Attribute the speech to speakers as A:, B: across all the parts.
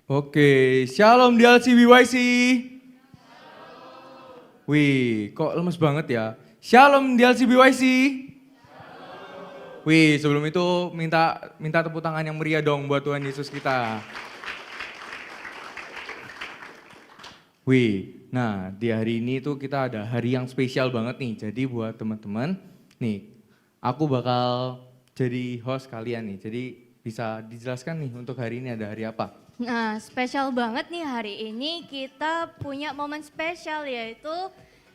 A: Oke, Shalom di LCBYC. Wih, kok lemes banget ya? Shalom di LCBYC. Wih, sebelum itu minta tepuk tangan yang meriah dong buat Tuhan Yesus kita. Wih, nah di hari ini tuh kita ada hari yang spesial banget nih. Jadi buat teman-teman, nih aku bakal jadi host kalian nih. Jadi bisa dijelaskan nih untuk hari ini ada hari apa?
B: Nah, spesial banget nih hari ini kita punya momen spesial yaitu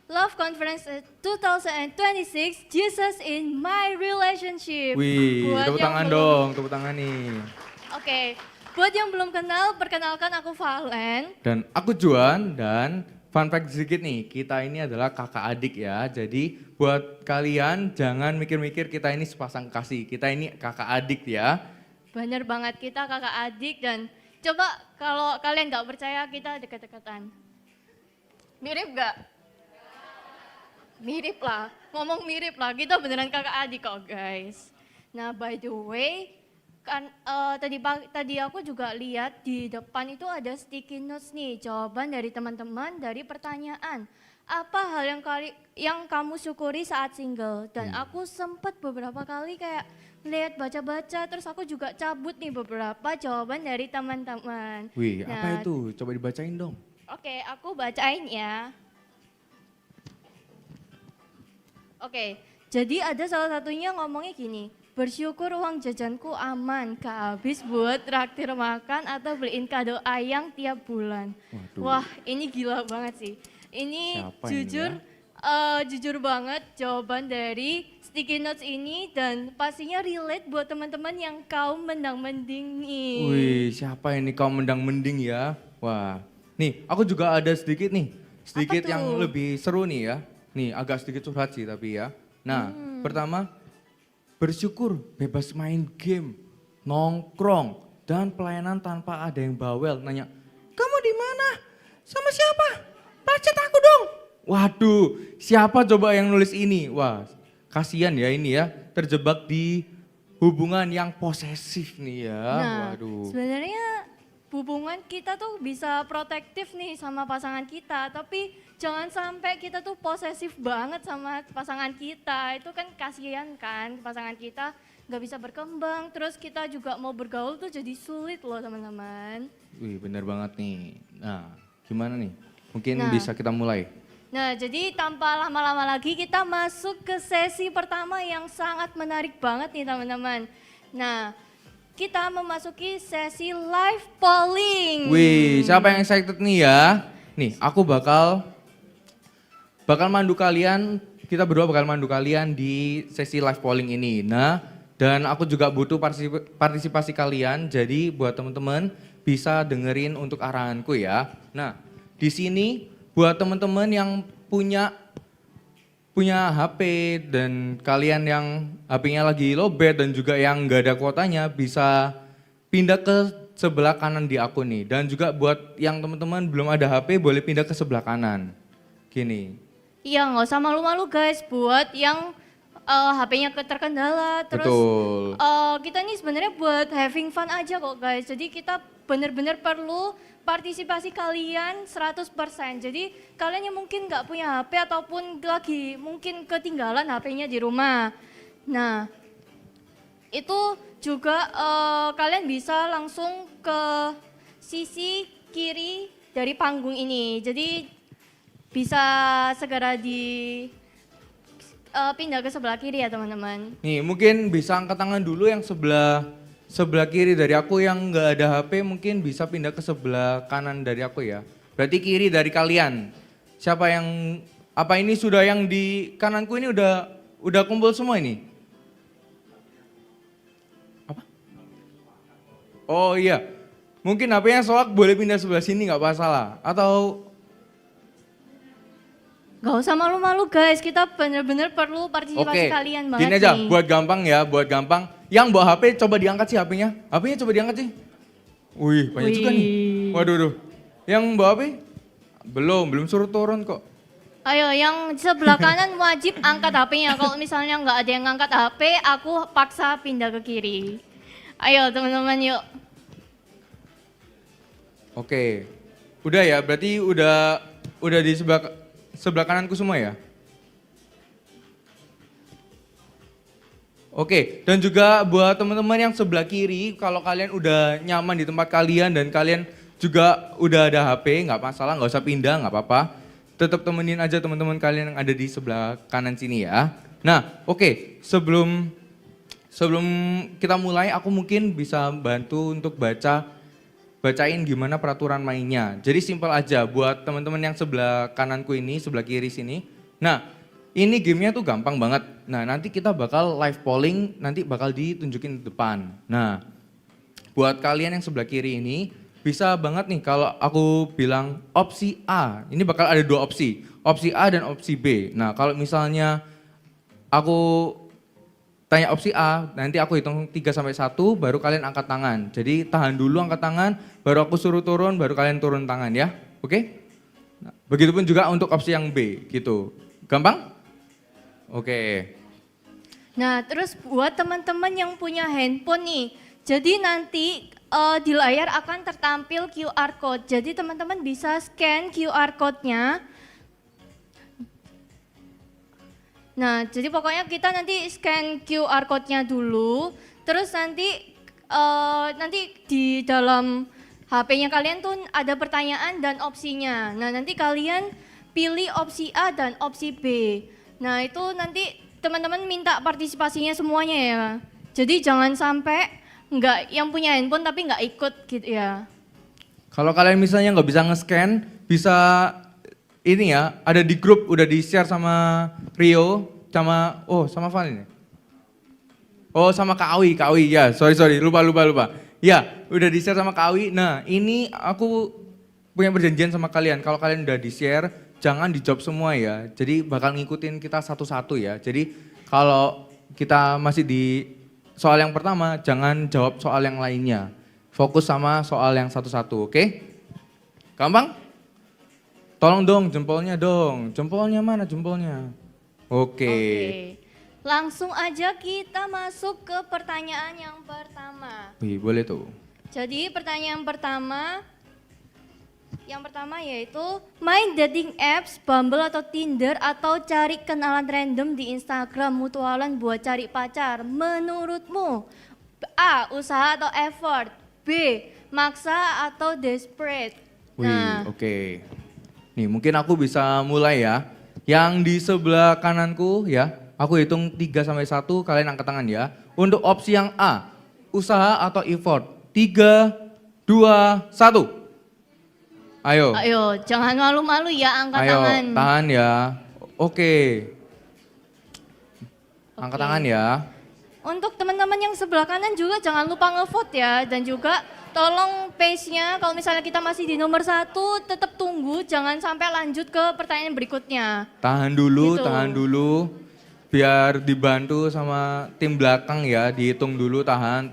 B: Love Conference 2026 Jesus in My Relationship.
A: Wih,
B: Buat
A: tepuk
B: yang
A: tangan
B: belum-
A: dong, tepuk tangan nih.
B: Oke, buat yang belum kenal, perkenalkan aku Valen.
A: Dan aku Juan dan fun fact sedikit nih, kita ini adalah kakak adik ya. Jadi buat kalian jangan mikir-mikir kita ini sepasang kasih, kita ini kakak adik ya.
B: Bener banget, kita kakak adik dan coba kalau kalian nggak percaya kita deket-deketan. Mirip gak? Mirip lah, ngomong mirip lah, kita beneran kakak adik kok guys. Nah by the way, kan tadi aku juga lihat di depan itu ada sticky notes nih, jawaban dari teman-teman dari pertanyaan. Apa hal yang kamu syukuri saat single? Dan aku sempat beberapa kali kayak lihat baca-baca, terus aku juga cabut nih beberapa jawaban dari teman-teman.
A: Wih,
B: Nah,
A: apa itu? Coba dibacain dong.
B: Oke, aku bacain ya. Oke, jadi ada salah satunya ngomongnya gini, bersyukur uang jajanku aman, gak habis buat traktir makan atau beliin kado ayang tiap bulan.
A: Waduh.
B: Wah, ini gila banget sih. Ini
A: Siapa
B: jujur,
A: ini
B: jujur banget jawaban dari sticky notes ini dan pastinya relate buat teman-teman yang kaum mendang-mending nih.
A: Wih, siapa ini kaum mendang-mending ya? Wah, nih aku juga ada sedikit nih, sedikit
B: Apa
A: yang
B: tuh?
A: lebih seru nih ya. Nih agak sedikit curhat sih tapi ya. Nah, pertama bersyukur bebas main game, nongkrong, dan pelayanan tanpa ada yang bawel. Nanya, kamu di mana? Sama siapa? Pacet aku dong. Waduh, siapa coba yang nulis ini? Wah, kasihan ya ini ya, terjebak di hubungan yang posesif nih ya.
B: Nah,
A: Waduh.
B: sebenarnya hubungan kita tuh bisa protektif nih sama pasangan kita, tapi jangan sampai kita tuh posesif banget sama pasangan kita. Itu kan kasihan kan pasangan kita nggak bisa berkembang, terus kita juga mau bergaul tuh jadi sulit loh teman-teman.
A: Wih, bener banget nih. Nah, gimana nih? Mungkin
B: Nah.
A: bisa kita mulai.
B: Nah, jadi tanpa lama-lama lagi kita masuk ke sesi pertama yang sangat menarik banget nih teman-teman. Nah, kita memasuki sesi live polling.
A: Wih, siapa yang excited nih ya? Nih, aku bakal mandu kalian, kita berdua bakal mandu kalian di sesi live polling ini. Nah, dan aku juga butuh partisipasi kalian, jadi buat teman-teman bisa dengerin untuk arahanku ya. Nah, di sini buat teman-teman yang punya HP dan kalian yang HP-nya lagi lowbat dan juga yang nggak ada kuotanya bisa pindah ke sebelah kanan di aku nih. Dan juga buat yang teman-teman belum ada HP boleh pindah ke sebelah kanan. Gini.
B: Iya, nggak usah malu-malu guys buat yang HP-nya terkendala. Terus
A: Betul.
B: kita nih sebenarnya buat having fun aja kok guys. Jadi kita benar-benar perlu partisipasi kalian 100%. Jadi kalian yang mungkin nggak punya HP ataupun lagi mungkin ketinggalan HP-nya di rumah. Nah, itu juga kalian bisa langsung ke sisi kiri dari panggung ini. Jadi bisa segera pindah ke sebelah kiri ya teman-teman.
A: Nih, mungkin bisa angkat tangan dulu yang sebelah kiri dari aku yang nggak ada HP mungkin bisa pindah ke sebelah kanan dari aku ya. Berarti kiri dari kalian. Siapa yang apa ini sudah yang di kananku ini udah kumpul semua ini? Apa? Oh iya. Mungkin HP-nya soak boleh pindah sebelah sini nggak masalah. Atau
B: Gak usah malu-malu guys, kita benar-benar perlu
A: oke,
B: partisipasi kalian banget
A: gini aja,
B: nih.
A: buat gampang ya, buat gampang. Yang bawa HP coba diangkat sih HP-nya. HP-nya coba diangkat sih. Wih, banyak juga nih.
B: Wih.
A: Waduh. Yang bawa HP? Belum suruh turun kok.
B: Ayo, yang sebelah kanan wajib angkat HP-nya. Kalau misalnya nggak ada yang angkat HP, aku paksa pindah ke kiri. Ayo teman-teman yuk.
A: Oke. Udah ya, berarti udah di sebelah kananku semua ya? Oke, dan juga buat teman-teman yang sebelah kiri, kalau kalian udah nyaman di tempat kalian dan kalian juga udah ada HP, nggak masalah, nggak usah pindah, nggak apa-apa. Tetap temenin aja teman-teman kalian yang ada di sebelah kanan sini ya. Nah, oke, sebelum kita mulai, aku mungkin bisa bantu untuk bacain gimana peraturan mainnya. Jadi simpel aja buat teman-teman yang sebelah kananku ini, sebelah kiri sini. Nah, ini gamenya tuh gampang banget. Nah, nanti kita bakal live polling, nanti bakal ditunjukin di depan. Nah, buat kalian yang sebelah kiri ini, bisa banget nih kalau aku bilang opsi A. Ini bakal ada 2 opsi, opsi A dan opsi B. Nah, kalau misalnya aku tanya opsi A, nanti aku hitung 3 sampai 1, baru kalian angkat tangan. Jadi tahan dulu angkat tangan, baru aku suruh turun, baru kalian turun tangan ya. Oke? Nah, begitupun juga untuk opsi yang B gitu. Gampang? Oke.
B: Nah, terus buat teman-teman yang punya handphone nih, jadi nanti di layar akan tertampil QR code. Jadi teman-teman bisa scan QR code-nya. Nah, jadi pokoknya kita nanti scan QR code-nya dulu, terus nanti di dalam HP-nya kalian tuh ada pertanyaan dan opsinya. Nah, nanti kalian pilih opsi A dan opsi B. Nah, itu nanti teman-teman minta partisipasinya semuanya ya. Jadi jangan sampai nggak yang punya handphone tapi nggak ikut gitu ya.
A: Kalau kalian misalnya nggak bisa nge-scan, bisa ini ya, ada di grup udah di-share sama Rio, sama Van ini. Oh, sama Kak Awi ya, sorry, lupa. Ya, udah di-share sama Kak Awi. Nah, ini aku punya perjanjian sama kalian, kalau kalian udah di-share, jangan dijawab semua ya. Jadi bakal ngikutin kita satu-satu ya. Jadi kalau kita masih di soal yang pertama, jangan jawab soal yang lainnya. Fokus sama soal yang satu-satu, oke? Gampang? Tolong dong jempolnya dong. Jempolnya mana jempolnya? Oke.
B: Langsung aja kita masuk ke pertanyaan yang pertama.
A: Wih, boleh tuh.
B: Jadi pertanyaan yang pertama yaitu main dating apps, Bumble atau Tinder atau cari kenalan random di Instagram mutualan buat cari pacar. Menurutmu A. Usaha atau effort, B. Maksa atau desperate.
A: Wih, oke. Nih mungkin aku bisa mulai ya. Yang di sebelah kananku ya, aku hitung 3 sampai 1, kalian angkat tangan ya. Untuk opsi yang A, usaha atau effort. 3, 2, 1. Ayo,
B: Jangan malu-malu ya, angkat tangan.
A: Tahan ya. Oke. Angkat tangan ya.
B: Untuk teman-teman yang sebelah kanan juga jangan lupa ngevote ya. Dan juga tolong pace-nya, kalau misalnya kita masih di nomor 1, tetap tunggu. Jangan sampai lanjut ke pertanyaan berikutnya.
A: Tahan dulu,
B: Gitu.
A: tahan dulu. Biar dibantu sama tim belakang ya, dihitung dulu, tahan.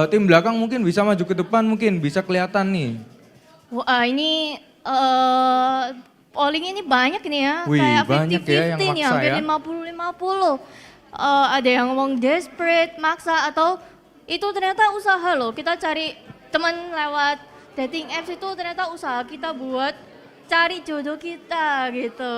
A: Tim belakang mungkin bisa maju ke depan, mungkin bisa kelihatan nih.
B: Wah, ini polling ini banyak nih ya.
A: Wih,
B: kayak
A: banyak ya yang
B: 50-50 nih,
A: maksa
B: hampir
A: ya.
B: 50-50. Ada yang ngomong desperate, maksa, atau itu ternyata usaha loh. Kita cari teman lewat dating apps itu ternyata usaha kita buat cari jodoh kita gitu.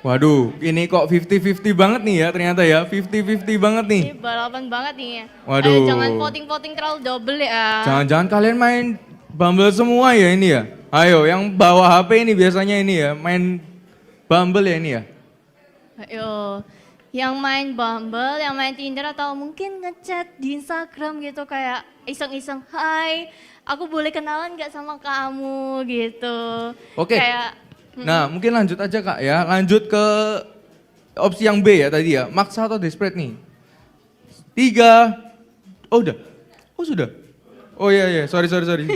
A: Waduh, ini kok 50-50 banget nih ya ternyata ya, 50-50 banget nih.
B: Ini balapan banget nih ya.
A: Waduh.
B: Ayo, jangan voting-voting terlalu double ya.
A: Jangan-jangan kalian main Bumble semua ya ini ya? Ayo, yang bawa HP ini biasanya ini ya, main Bumble ya ini ya?
B: Ayo, yang main Bumble, yang main Tinder atau mungkin ngechat di Instagram gitu kayak iseng-iseng, hai, aku boleh kenalan gak sama kamu gitu.
A: Oke.
B: Kayak,
A: Nah, mungkin lanjut aja Kak ya. Lanjut ke opsi yang B ya tadi ya. Maksa atau desperate nih? 3. Oh udah. Oh sudah. Oh iya, sorry. sorry.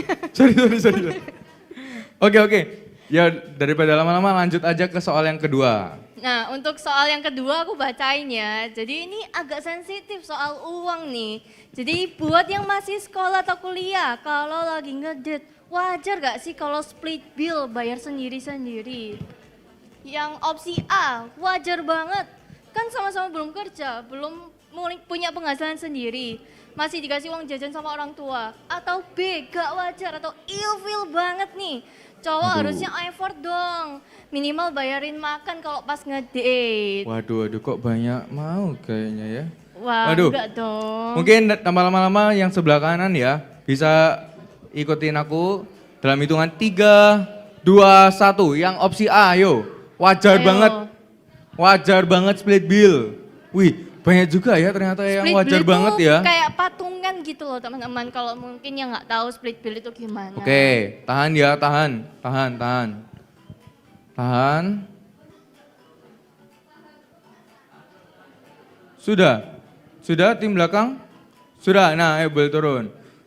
A: Oke. Ya daripada lama-lama lanjut aja ke soal yang kedua.
B: Nah, untuk soal yang kedua aku bacain ya. Jadi ini agak sensitif soal uang nih. Jadi buat yang masih sekolah atau kuliah, kalau lagi ngedate, wajar gak sih kalau split bill bayar sendiri-sendiri? Yang opsi A, wajar banget. Kan sama-sama belum kerja, belum punya penghasilan sendiri, masih dikasih uang jajan sama orang tua, atau B, gak wajar atau ilfil banget nih. Cowok
A: Aduh.
B: harusnya effort dong, minimal bayarin makan kalau pas ngedate.
A: Waduh, kok banyak mau kayaknya ya.
B: Wah,
A: Waduh.
B: enggak dong.
A: Mungkin tambah lama-lama yang sebelah kanan ya, bisa ikutin aku dalam hitungan 3, 2, 1. Yang opsi A, ayo. Wajar
B: Ayo.
A: banget. Wajar banget split bill. Wih, banyak juga ya ternyata yang
B: Split
A: wajar
B: bill
A: banget
B: tuh
A: ya.
B: kayak patungan gitu loh teman-teman. Kalau mungkin yang nggak tahu split bill itu gimana.
A: Oke, tahan ya, tahan. Tahan. Sudah tim belakang? Sudah, nah ayo boleh turun.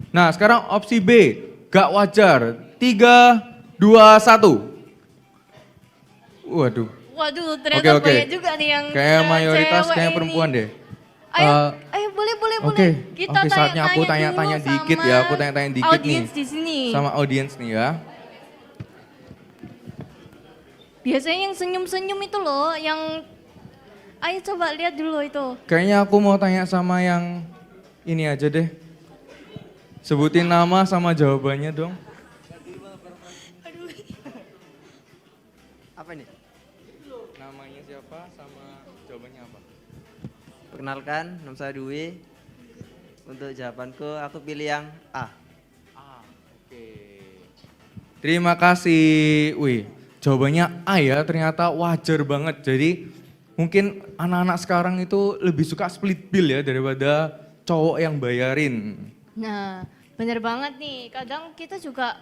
A: Nah sekarang opsi B, gak wajar. 3, 2, 1. Waduh,
B: Waduh, ternyata
A: Oke.
B: banyak juga nih yang
A: kayak mayoritas
B: cewek
A: kayak
B: ini.
A: perempuan deh.
B: Ayo boleh.
A: Oke,
B: Kita
A: oke, saatnya aku tanya-tanya
B: dulu
A: dikit
B: sama
A: ya, aku tanya-tanya dikit nih.
B: audiens di sini.
A: Sama audiens nih ya.
B: Biasanya yang senyum-senyum itu loh, yang ayo coba lihat dulu itu.
A: Kayaknya aku mau tanya sama yang ini aja deh. Sebutin nama sama jawabannya dong.
C: Apa nih?
A: Namanya siapa sama jawabannya apa?
C: Perkenalkan, nama saya Dwi. Untuk jawabanku, aku pilih yang A.
A: Oke. Terima kasih. Wih, jawabannya A ya, ternyata wajar banget. Jadi mungkin anak-anak sekarang itu lebih suka split bill ya daripada cowok yang bayarin.
B: Nah, bener banget nih. Kadang kita juga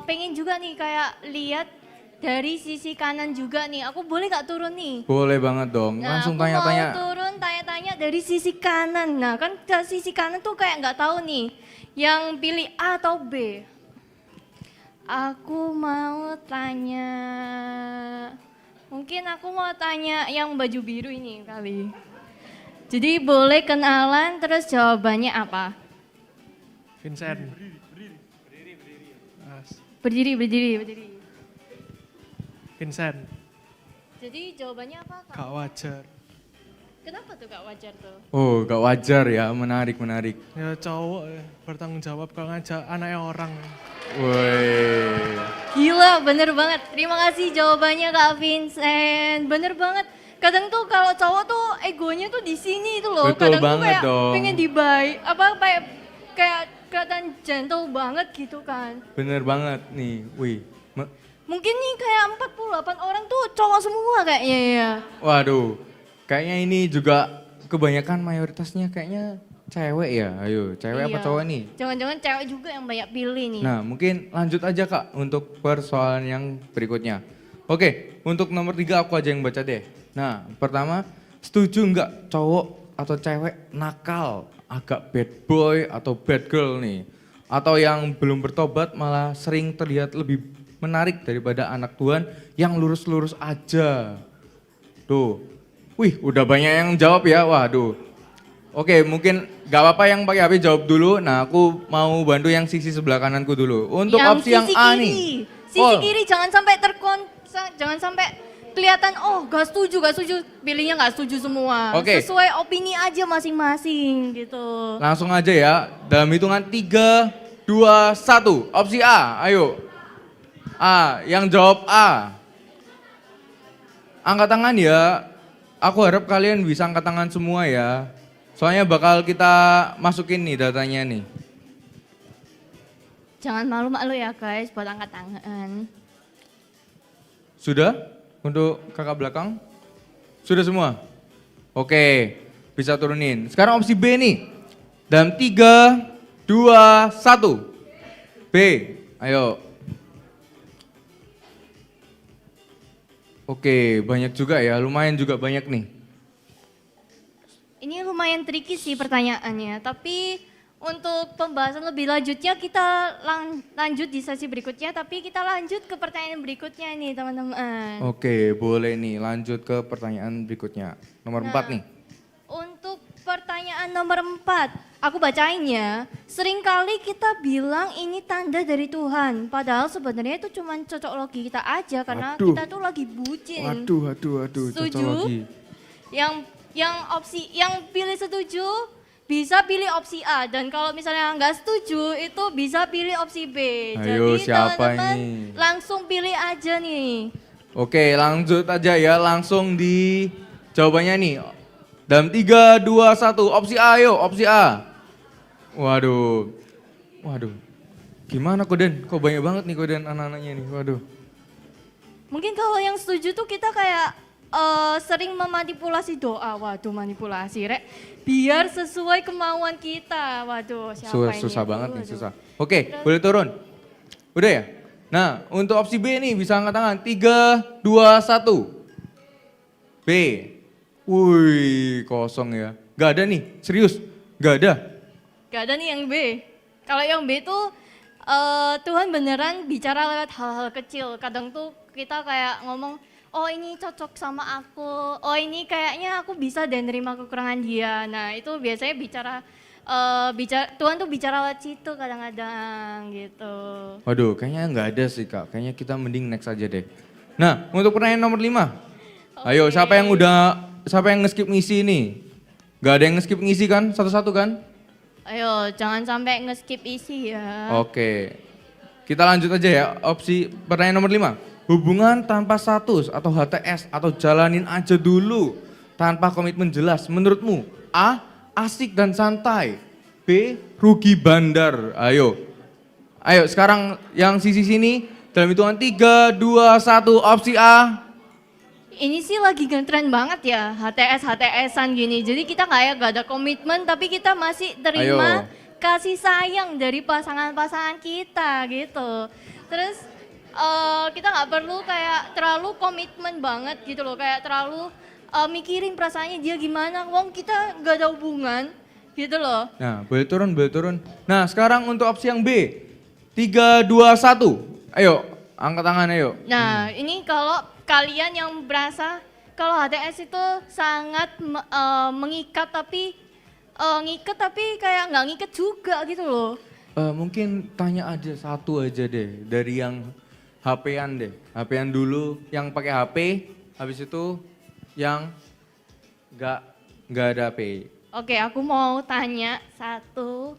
B: pengen juga nih kayak lihat dari sisi kanan juga nih. Aku boleh gak turun nih?
A: Boleh banget dong.
B: Nah,
A: Langsung
B: aku
A: tanya-tanya.
B: mau turun tanya-tanya dari sisi kanan. Nah, kan ke sisi kanan tuh kayak nggak tahu nih yang pilih A atau B. Aku mau tanya, mungkin aku mau tanya yang baju biru ini kali. Jadi boleh kenalan terus jawabannya apa?
D: Vincent.
B: Berdiri.
D: Vincent,
B: Jadi jawabannya apa Kak?
D: gak wajar.
B: Kenapa tuh gak wajar tuh?
A: Oh, gak wajar ya, menarik.
D: Ya cowok bertanggung jawab kalau ngajak anaknya orang.
A: Woi.
B: Gila, bener banget. Terima kasih jawabannya Kak Vincent. Bener banget. Kadang tuh kalau cowok tuh egonya tuh di sini itu loh.
A: Betul
B: Kadang tuh
A: banget
B: kayak
A: dong.
B: pengen kayak kelihatan gentle banget gitu kan.
A: Bener banget nih. Wih.
B: Mungkin nih kayak 48 orang tuh cowok semua kayaknya ya.
A: Waduh. Kayaknya ini juga kebanyakan mayoritasnya kayaknya cewek ya. Ayo, cewek apa
B: Iya.
A: cowok nih?
B: Jangan-jangan cewek juga yang banyak pilih nih.
A: Nah, mungkin lanjut aja Kak untuk persoalan yang berikutnya. Oke, untuk nomor 3 aku aja yang baca deh. Nah, pertama, setuju nggak cowok atau cewek nakal, agak bad boy atau bad girl nih? Atau yang belum bertobat malah sering terlihat lebih menarik daripada anak Tuhan yang lurus-lurus aja. Tuh, wih udah banyak yang jawab ya, waduh. Oke, mungkin gak apa-apa yang pakai HP jawab dulu. Nah, aku mau bantu yang sisi sebelah kananku dulu. Untuk opsi yang
B: sisi
A: A
B: kiri.
A: nih.
B: Sisi
A: Oh,
B: kiri jangan sampai kelihatan gak setuju. Pilihnya gak setuju semua.
A: Oke.
B: Sesuai opini aja masing-masing gitu.
A: langsung aja ya. Dalam hitungan 3, 2, 1. Opsi A, ayo. A, yang jawab A. Angkat tangan ya. Aku harap kalian bisa angkat tangan semua ya. Soalnya bakal kita masukin nih datanya nih.
B: Jangan malu-malu ya guys buat angkat tangan.
A: Sudah? Untuk kakak belakang? Sudah semua? Oke, bisa turunin. Sekarang opsi B nih. Dalam 3, 2, 1. B, ayo. Oke, banyak juga ya, lumayan juga banyak nih.
B: Ini lumayan tricky sih pertanyaannya, tapi untuk pembahasan lebih lanjutnya kita lanjut di sesi berikutnya, tapi kita lanjut ke pertanyaan berikutnya nih teman-teman.
A: Oke, boleh nih lanjut ke pertanyaan berikutnya. Nomor 4 nih.
B: Untuk pertanyaan nomor 4, aku bacain ya. Seringkali kita bilang ini tanda dari Tuhan, padahal sebenarnya itu cuma cocok logi kita aja karena
A: Waduh.
B: kita tuh lagi bucin.
A: Waduh,
B: Setuju?
A: cocok lagi.
B: Yang yang pilih setuju bisa pilih opsi A, dan kalau misalnya nggak setuju itu bisa pilih opsi B.
A: Ayo,
B: Jadi
A: siapa
B: teman-teman
A: ini?
B: langsung pilih aja nih.
A: Oke, lanjut aja ya, langsung di jawabannya nih. Dalam 3, 2, 1, opsi A, ayo, opsi A. Waduh, waduh. Gimana Koden? Kok banyak banget nih Koden anak-anaknya nih, waduh.
B: Mungkin kalau yang setuju tuh kita kayak sering memanipulasi doa. Waduh, manipulasi, Rek. Biar sesuai kemauan kita. Waduh, siapa ini?
A: Susah banget nih,
B: Waduh.
A: susah. Oke, boleh turun. Udah ya? Nah, untuk opsi B nih bisa angkat tangan. 3, 2, 1. B. Wih, kosong ya. Gak ada nih, serius. Gak ada.
B: Gak ada nih yang B. Kalau yang B tuh Tuhan beneran bicara lewat hal-hal kecil. Kadang tuh kita kayak ngomong, oh ini cocok sama aku, oh ini kayaknya aku bisa dan nerima kekurangan dia. Nah itu biasanya Tuhan tuh bicara lewat situ kadang-kadang gitu.
A: Waduh, kayaknya nggak ada sih kak. Kayaknya kita mending next aja deh. Nah, untuk pertanyaan nomor 5. Ayo,
B: Oke.
A: siapa yang nge-skip ngisi ini? Gak ada yang nge-skip ngisi kan? Satu-satu kan?
B: Ayo jangan sampai nge-skip isi ya.
A: Oke. Kita lanjut aja ya. Opsi pertanyaan nomor 5. Hubungan tanpa status atau HTS atau jalanin aja dulu tanpa komitmen jelas. Menurutmu A. Asik dan santai. B. Rugi bandar. Ayo. Ayo sekarang yang sisi sini dalam hitungan 3, 2, 1 opsi A.
B: Ini sih lagi ngetren banget ya, HTS-HTSan gini. Jadi kita kayak gak ada komitmen tapi kita masih terima
A: Ayo.
B: kasih sayang dari pasangan-pasangan kita gitu. Terus kita nggak perlu kayak terlalu komitmen banget gitu loh, kayak terlalu mikirin perasaannya dia gimana. Wong kita gak ada hubungan gitu loh.
A: Nah, boleh turun, boleh turun. Nah, sekarang untuk opsi yang B. 3, 2, 1. Ayo, angkat tangan ayo.
B: Nah, ini kalau kalian yang berasa kalau HTS itu sangat mengikat tapi ngikat tapi kayak nggak ngikat juga gitu loh.
A: Mungkin tanya aja satu aja deh dari yang HP-an deh. HP-an dulu yang pakai HP, habis itu yang nggak ada HP.
B: Oke, aku mau tanya satu.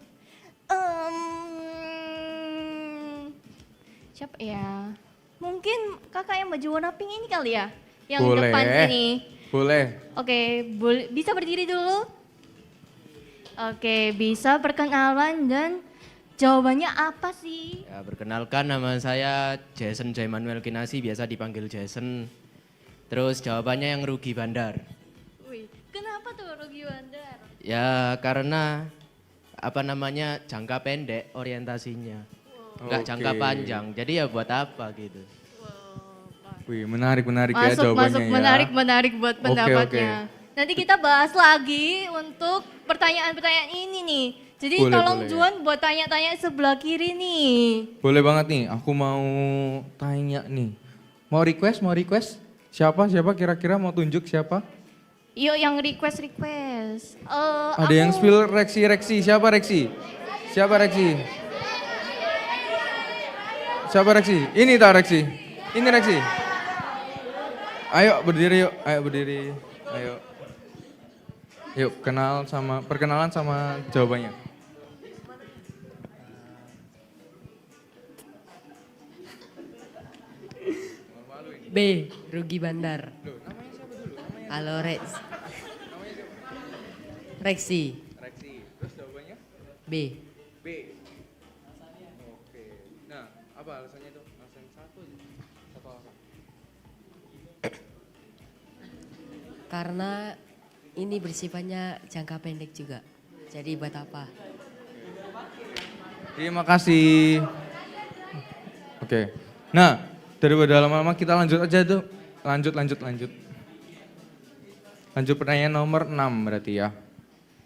B: Siapa ya? Mungkin kakak yang baju warna pink ini kali ya? Yang
A: Boleh.
B: depan sini.
A: Boleh.
B: Oke, bisa berdiri dulu? Oke, bisa perkenalan dan jawabannya apa sih?
E: Ya, perkenalkan nama saya Jason Jaimanuel Kinasi, biasa dipanggil Jason. Terus jawabannya yang rugi bandar.
B: Wih, kenapa tuh rugi bandar?
E: Ya karena jangka pendek orientasinya. Enggak jangka
A: Oke.
E: panjang. Jadi ya buat apa gitu.
A: Wih, menarik ya
B: Masuk,
A: jawabannya ya.
B: menarik buat
A: Oke,
B: pendapatnya. Nanti kita bahas lagi untuk pertanyaan-pertanyaan ini nih. Jadi
A: Boleh,
B: tolong
A: boleh.
B: Juan buat tanya-tanya sebelah kiri nih.
A: Boleh banget nih, aku mau tanya nih. Mau request? Siapa kira-kira mau tunjuk siapa?
B: Yuk yang request.
A: Ada yang spill Reksi. Siapa Reksi? Ini tak Reksi? Ini Reksi. Ayo berdiri yuk, Ayo. Yuk perkenalan sama jawabannya.
F: B. Rugi bandar. Halo Rex. Reksi.
A: Terus jawabannya?
F: B.
A: B. Oke. Nah, apa alasannya itu? Alasan satu aja. Satu alasan.
F: Karena ini bersifatnya jangka pendek juga. Jadi buat apa?
A: Terima kasih. Oke. Nah, daripada lama-lama kita lanjut aja tuh. Lanjut. Lanjut pertanyaan nomor 6 berarti ya.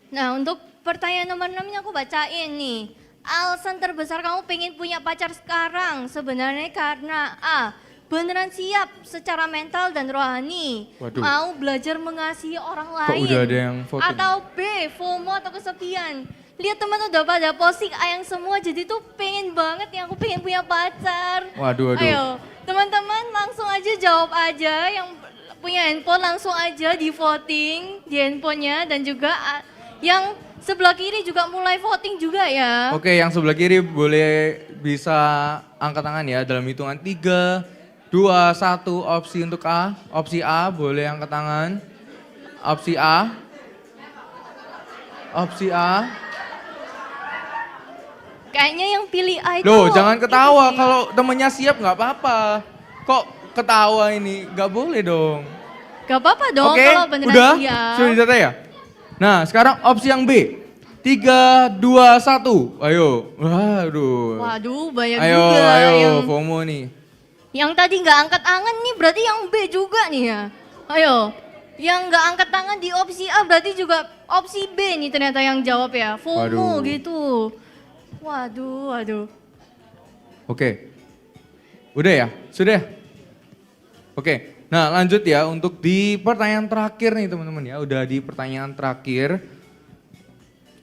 B: Nah untuk pertanyaan nomor 6 ini aku bacain nih. Alasan terbesar kamu pengen punya pacar sekarang sebenarnya karena A. Beneran siap secara mental dan rohani.
A: Waduh.
B: Mau belajar mengasihi orang
A: Kok
B: lain.
A: udah ada yang foto?
B: Atau B. FOMO atau kesepian. Lihat teman udah pada posting ayang semua jadi tuh pengen banget nih aku pengen punya pacar.
A: Waduh.
B: Ayo teman-teman langsung aja jawab aja yang punya handphone langsung aja di voting di handphonenya dan juga yang sebelah kiri juga mulai voting juga ya.
A: Oke, yang sebelah kiri boleh bisa angkat tangan ya dalam hitungan 3, 2, 1 opsi untuk A. Opsi A boleh angkat tangan. Opsi A. Opsi A.
B: Kayaknya yang pilih A itu.
A: Loh, jangan
B: itu
A: ketawa.
B: sih.
A: Kalau temennya siap nggak apa-apa. Kok ketawa ini? Nggak boleh dong.
B: Gak apa-apa dong
A: Oke,
B: kalau beneran
A: udah?
B: siap.
A: Sudah didata ya? Nah, sekarang opsi yang B. 3, 2, 1. Ayo. Waduh.
B: Waduh, banyak
A: Ayo,
B: juga
A: ayo,
B: yang
A: FOMO nih.
B: tadi nggak angkat tangan nih berarti yang B juga nih ya. Ayo, yang nggak angkat tangan di opsi A berarti juga opsi B nih ternyata yang jawab ya. FOMO
A: Waduh.
B: gitu. Waduh, waduh.
A: Oke. Udah ya? Sudah? Oke. Nah, lanjut ya untuk di pertanyaan terakhir nih teman-teman ya. Udah di pertanyaan terakhir.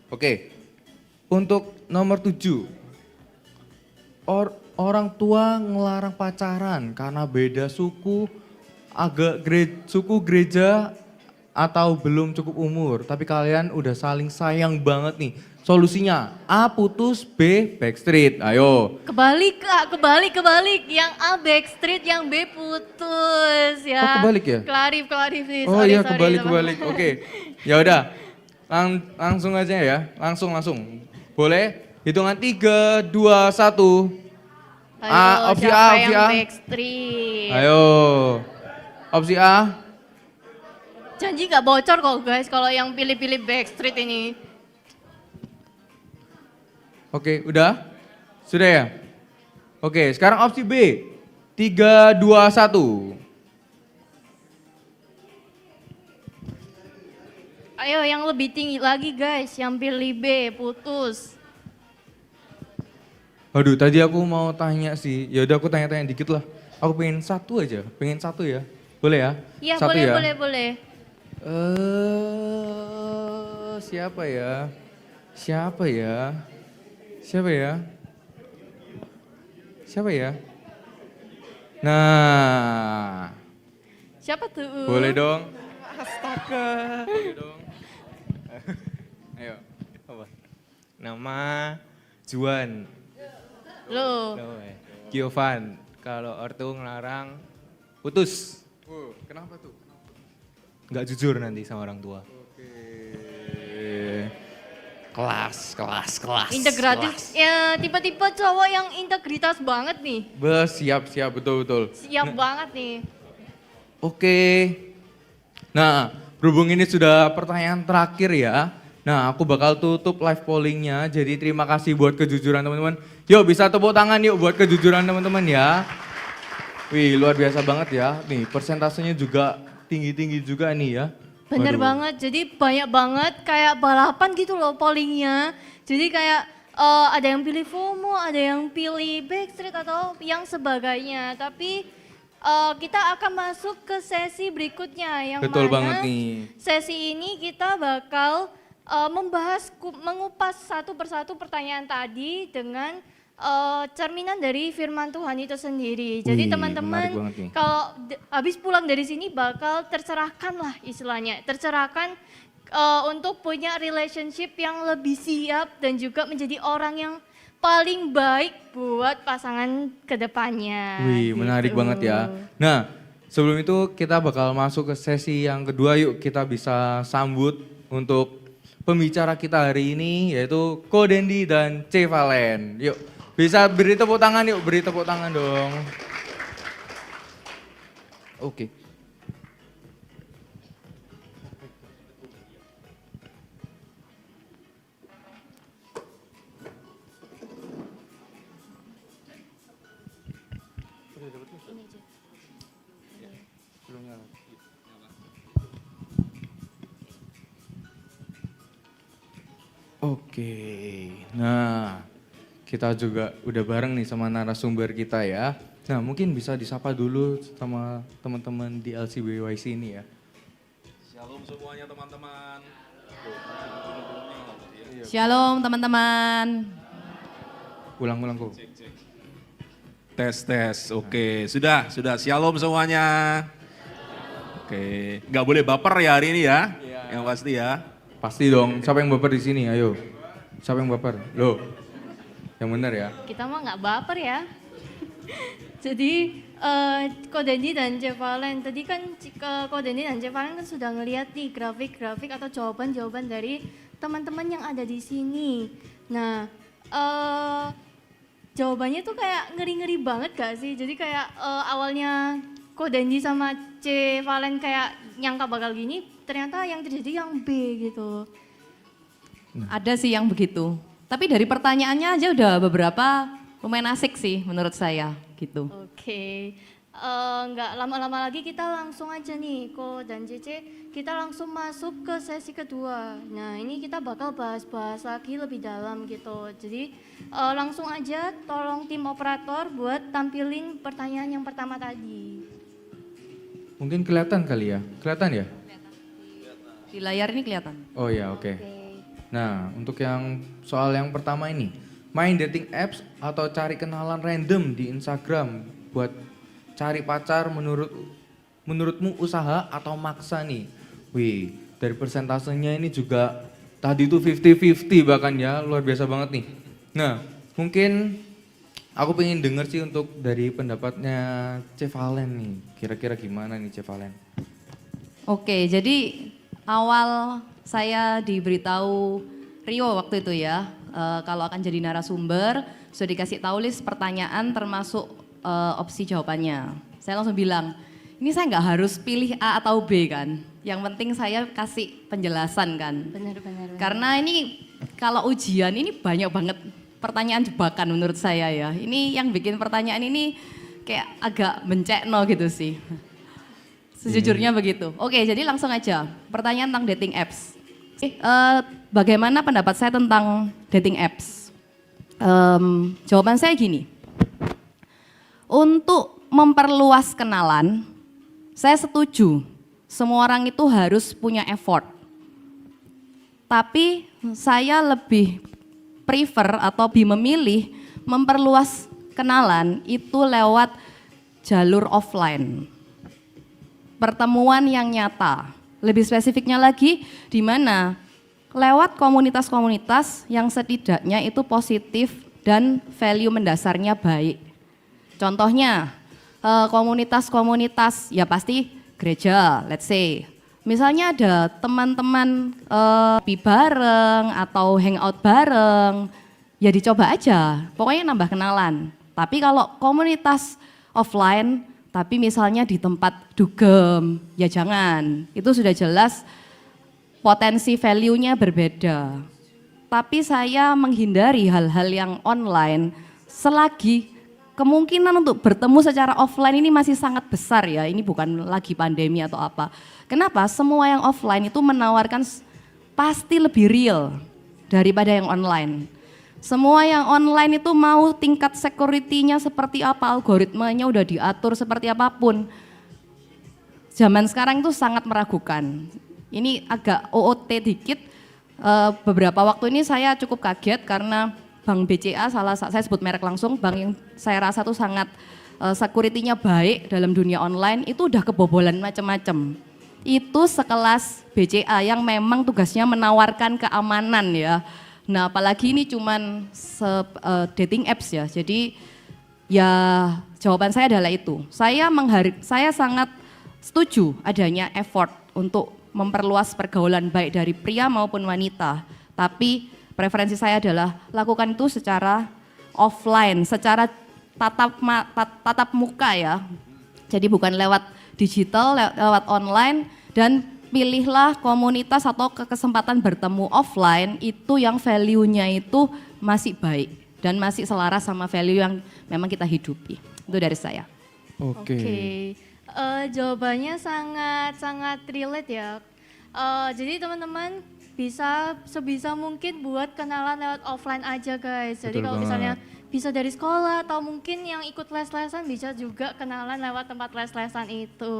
A: Oke. Untuk nomor 7. Orang tua ngelarang pacaran karena beda suku, suku gereja atau belum cukup umur. Tapi kalian udah saling sayang banget nih. Solusinya A putus, B backstreet. Ayo.
B: Kebalik Kak, kebalik. Yang A backstreet, yang B putus ya.
A: Oh, kebalik ya?
B: Clarif nih.
A: Oh
B: sorry,
A: iya
B: sorry,
A: kebalik.
B: teman-teman.
A: Oke. Ya udah. Langsung aja ya. Langsung. Boleh? Hitungan 3, 2, 1.
B: Ayo,
A: opsi A,
B: siapa
A: opsi
B: yang
A: A.
B: backstreet?
A: Ayo. Opsi A.
B: Janji gak bocor kok guys kalau yang pilih-pilih backstreet ini.
A: Oke, udah? Sudah ya? Oke, sekarang opsi B. 3, 2, 1.
B: Ayo yang lebih tinggi lagi guys, yang pilih B, putus.
A: Aduh, tadi aku mau tanya sih. Ya udah aku tanya-tanya dikit lah. Aku pengen satu aja, pengen satu ya. Boleh ya?
B: Iya
A: Satu
B: boleh,
A: ya?
B: boleh.
A: Siapa ya? Siapa ya? Siapa ya? Siapa ya? Nah,
B: Siapa tuh?
A: boleh dong. Astaga. Boleh dong. Ayo.
G: Apa? Nama Juan.
B: Loh,
G: Giovan. Kalau ortu ngelarang putus.
A: Kenapa tuh?
G: Nggak jujur nanti sama orang tua.
A: Kelas.
B: integratif. Ya tipe-tipe cowok yang integritas banget nih.
A: Siap, betul.
B: Siap banget nih.
A: Oke. Nah, berhubung ini sudah pertanyaan terakhir ya. Nah, aku bakal tutup live pollingnya. Jadi terima kasih buat kejujuran teman-teman. Yuk bisa tepuk tangan yuk buat kejujuran teman-teman ya. Wih, luar biasa banget ya. Nih, persentasenya juga tinggi-tinggi juga nih ya.
B: Bener
A: Waduh.
B: banget, jadi banyak banget kayak balapan gitu loh pollingnya. Jadi kayak ada yang pilih FOMO, ada yang pilih backstreet atau yang sebagainya. Tapi kita akan masuk ke sesi berikutnya yang
A: Betul
B: mana
A: banget nih.
B: sesi ini kita bakal mengupas satu persatu pertanyaan tadi dengan cerminan dari firman Tuhan itu sendiri. Jadi
A: Wih,
B: teman-teman
A: menarik banget nih.
B: kalau habis pulang dari sini bakal tercerahkan lah istilahnya. Tercerahkan untuk punya relationship yang lebih siap dan juga menjadi orang yang paling baik buat pasangan kedepannya.
A: Wih, menarik
B: gitu.
A: banget ya. Nah, sebelum itu kita bakal masuk ke sesi yang kedua. Yuk kita bisa sambut untuk pembicara kita hari ini yaitu Ko Dendi dan C Valen. Yuk, bisa beri tepuk tangan yuk, beri tepuk tangan dong. Oke. Oke, nah kita juga udah bareng nih sama narasumber kita ya. Nah mungkin bisa disapa dulu sama teman-teman di LCBYC ini ya.
H: Shalom semuanya teman-teman.
I: Shalom teman-teman.
A: Ulang-ulang kok.
H: Tes. Oke, sudah. Shalom semuanya. Oke, nggak boleh baper ya hari ini ya, yang pasti ya.
A: Pasti dong. Siapa yang baper di sini? Ayo. Siapa yang baper? Loh. Yang benar ya.
B: Kita mah nggak baper ya. Jadi Ko Dendi dan Cevalen, tadi kan Ko Dendi dan Cevalen kan sudah ngeliat nih grafik-grafik atau jawaban-jawaban dari teman-teman yang ada di sini. Nah, jawabannya tuh kayak ngeri-ngeri banget gak sih? Jadi kayak awalnya Ko Dendi sama Cevalen kayak nyangka bakal gini, ternyata yang terjadi yang B gitu.
I: Ada sih yang begitu. Tapi dari pertanyaannya aja udah beberapa lumayan asik sih menurut saya gitu.
B: Oke, nggak lama-lama lagi kita langsung aja nih, Ko dan Cece, kita langsung masuk ke sesi kedua. Nah ini kita bakal bahas-bahas lagi lebih dalam gitu. Jadi langsung aja tolong tim operator buat tampilin pertanyaan yang pertama tadi.
A: Mungkin kelihatan kali ya? Kelihatan ya?
I: Di layar ini kelihatan.
A: Oh ya, oke. Nah, untuk yang soal yang pertama ini, main dating apps atau cari kenalan random di Instagram buat cari pacar menurutmu usaha atau maksa nih? Wih, dari persentasenya ini juga tadi tuh 50-50 bahkan ya, luar biasa banget nih. Nah, mungkin aku pengen denger sih untuk dari pendapatnya Cevalen nih, kira-kira gimana nih Cevalen?
I: Oke, jadi awal saya diberitahu Rio waktu itu ya, kalau akan jadi narasumber, sudah dikasih tahu list pertanyaan termasuk opsi jawabannya. Saya langsung bilang, ini saya nggak harus pilih A atau B kan, yang penting saya kasih penjelasan kan.
B: Benar-benar.
I: Karena ini kalau ujian ini banyak banget pertanyaan jebakan menurut saya ya. Ini yang bikin pertanyaan ini kayak agak mencekno gitu sih. Sejujurnya begitu. Oke, jadi langsung aja. Pertanyaan tentang dating apps. Bagaimana pendapat saya tentang dating apps? Jawaban saya gini. Untuk memperluas kenalan, saya setuju. Semua orang itu harus punya effort. Tapi saya lebih prefer atau lebih memilih memperluas kenalan itu lewat jalur offline. Pertemuan yang nyata. Lebih spesifiknya lagi di mana lewat komunitas-komunitas yang setidaknya itu positif dan value mendasarnya baik. Contohnya komunitas-komunitas ya pasti gereja, let's say. Misalnya ada teman-teman kopi bareng atau hangout bareng, ya dicoba aja, pokoknya nambah kenalan. Tapi kalau komunitas offline, tapi misalnya di tempat dugem, ya jangan. Itu sudah jelas potensi value-nya berbeda. Tapi saya menghindari hal-hal yang online selagi kemungkinan untuk bertemu secara offline ini masih sangat besar ya. Ini bukan lagi pandemi atau apa. Kenapa? Semua yang offline itu menawarkan pasti lebih real daripada yang online. Semua yang online itu mau tingkat security-nya seperti apa, algoritmanya udah diatur seperti apapun. Zaman sekarang itu sangat meragukan. Ini agak OOT dikit, beberapa waktu ini saya cukup kaget karena Bank BCA, saya sebut merek langsung, bank yang saya rasa tuh sangat security-nya baik dalam dunia online, itu udah kebobolan macam-macam. Itu sekelas BCA yang memang tugasnya menawarkan keamanan ya. Nah apalagi ini cuman dating apps ya, jadi ya jawaban saya adalah itu. Saya sangat setuju adanya effort untuk memperluas pergaulan baik dari pria maupun wanita. Tapi preferensi saya adalah lakukan itu secara offline, secara tatap muka ya. Jadi bukan lewat digital, lewat online dan pilihlah komunitas atau kesempatan bertemu offline itu yang value-nya itu masih baik dan masih selaras sama value yang memang kita hidupi. Itu dari saya.
A: Oke.
B: Jawabannya sangat relate ya. Jadi teman-teman bisa sebisa mungkin buat kenalan lewat offline aja guys. Jadi kalau misalnya bisa dari sekolah atau mungkin yang ikut les-lesan bisa juga kenalan lewat tempat les-lesan itu.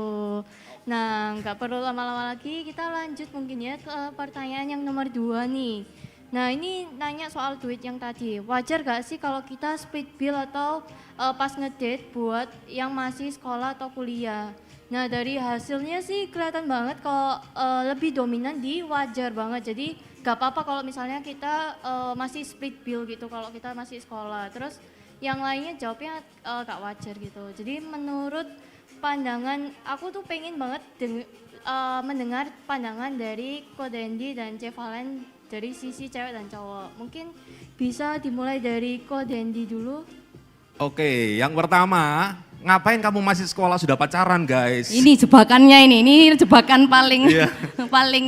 B: Nah nggak perlu lama-lama lagi, kita lanjut mungkin ya ke pertanyaan yang nomor 2 nih. Nah ini nanya soal duit yang tadi, wajar gak sih kalau kita split bill atau pas ngedate buat yang masih sekolah atau kuliah? Nah dari hasilnya sih kelihatan banget kalau lebih dominan di wajar banget. Jadi gak apa-apa kalau misalnya kita masih split bill gitu kalau kita masih sekolah. Terus yang lainnya jawabnya gak wajar gitu. Jadi menurut pandangan aku tuh pengen banget mendengar pandangan dari Ko Dendi dan C Valen dari sisi cewek dan cowok. Mungkin bisa dimulai dari Ko Dendi dulu.
H: Oke, yang pertama, ngapain kamu masih sekolah sudah pacaran guys?
I: Ini jebakannya ini jebakan paling paling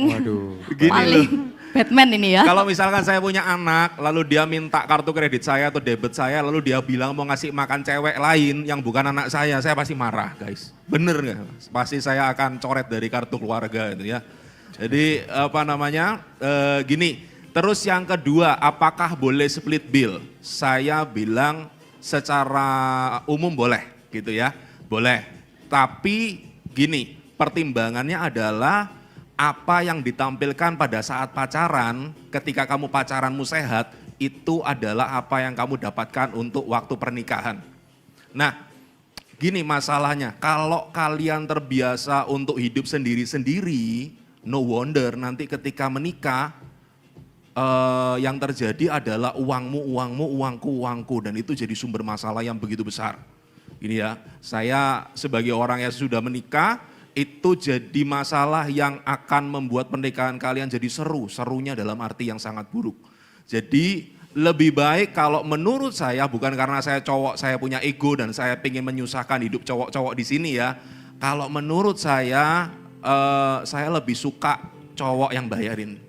H: Gini
I: paling Batman ini ya.
H: Kalau misalkan saya punya anak, lalu dia minta kartu kredit saya atau debit saya, lalu dia bilang mau ngasih makan cewek lain yang bukan anak saya pasti marah guys. Bener nggak? Pasti saya akan coret dari kartu keluarga itu ya. Jadi gini. Terus yang kedua, apakah boleh split bill? Saya bilang secara umum boleh gitu ya, boleh. Tapi gini, pertimbangannya adalah apa yang ditampilkan pada saat pacaran, ketika kamu pacaranmu sehat, itu adalah apa yang kamu dapatkan untuk waktu pernikahan. Nah, gini masalahnya, kalau kalian terbiasa untuk hidup sendiri-sendiri, no wonder nanti ketika menikah, yang terjadi adalah uangmu, uangku, dan itu jadi sumber masalah yang begitu besar. Ini ya, saya sebagai orang yang sudah menikah, itu jadi masalah yang akan membuat pernikahan kalian jadi serunya dalam arti yang sangat buruk. Jadi lebih baik kalau menurut saya, bukan karena saya cowok, saya punya ego dan saya ingin menyusahkan hidup cowok-cowok di sini ya. Kalau menurut saya lebih suka cowok yang bayarin.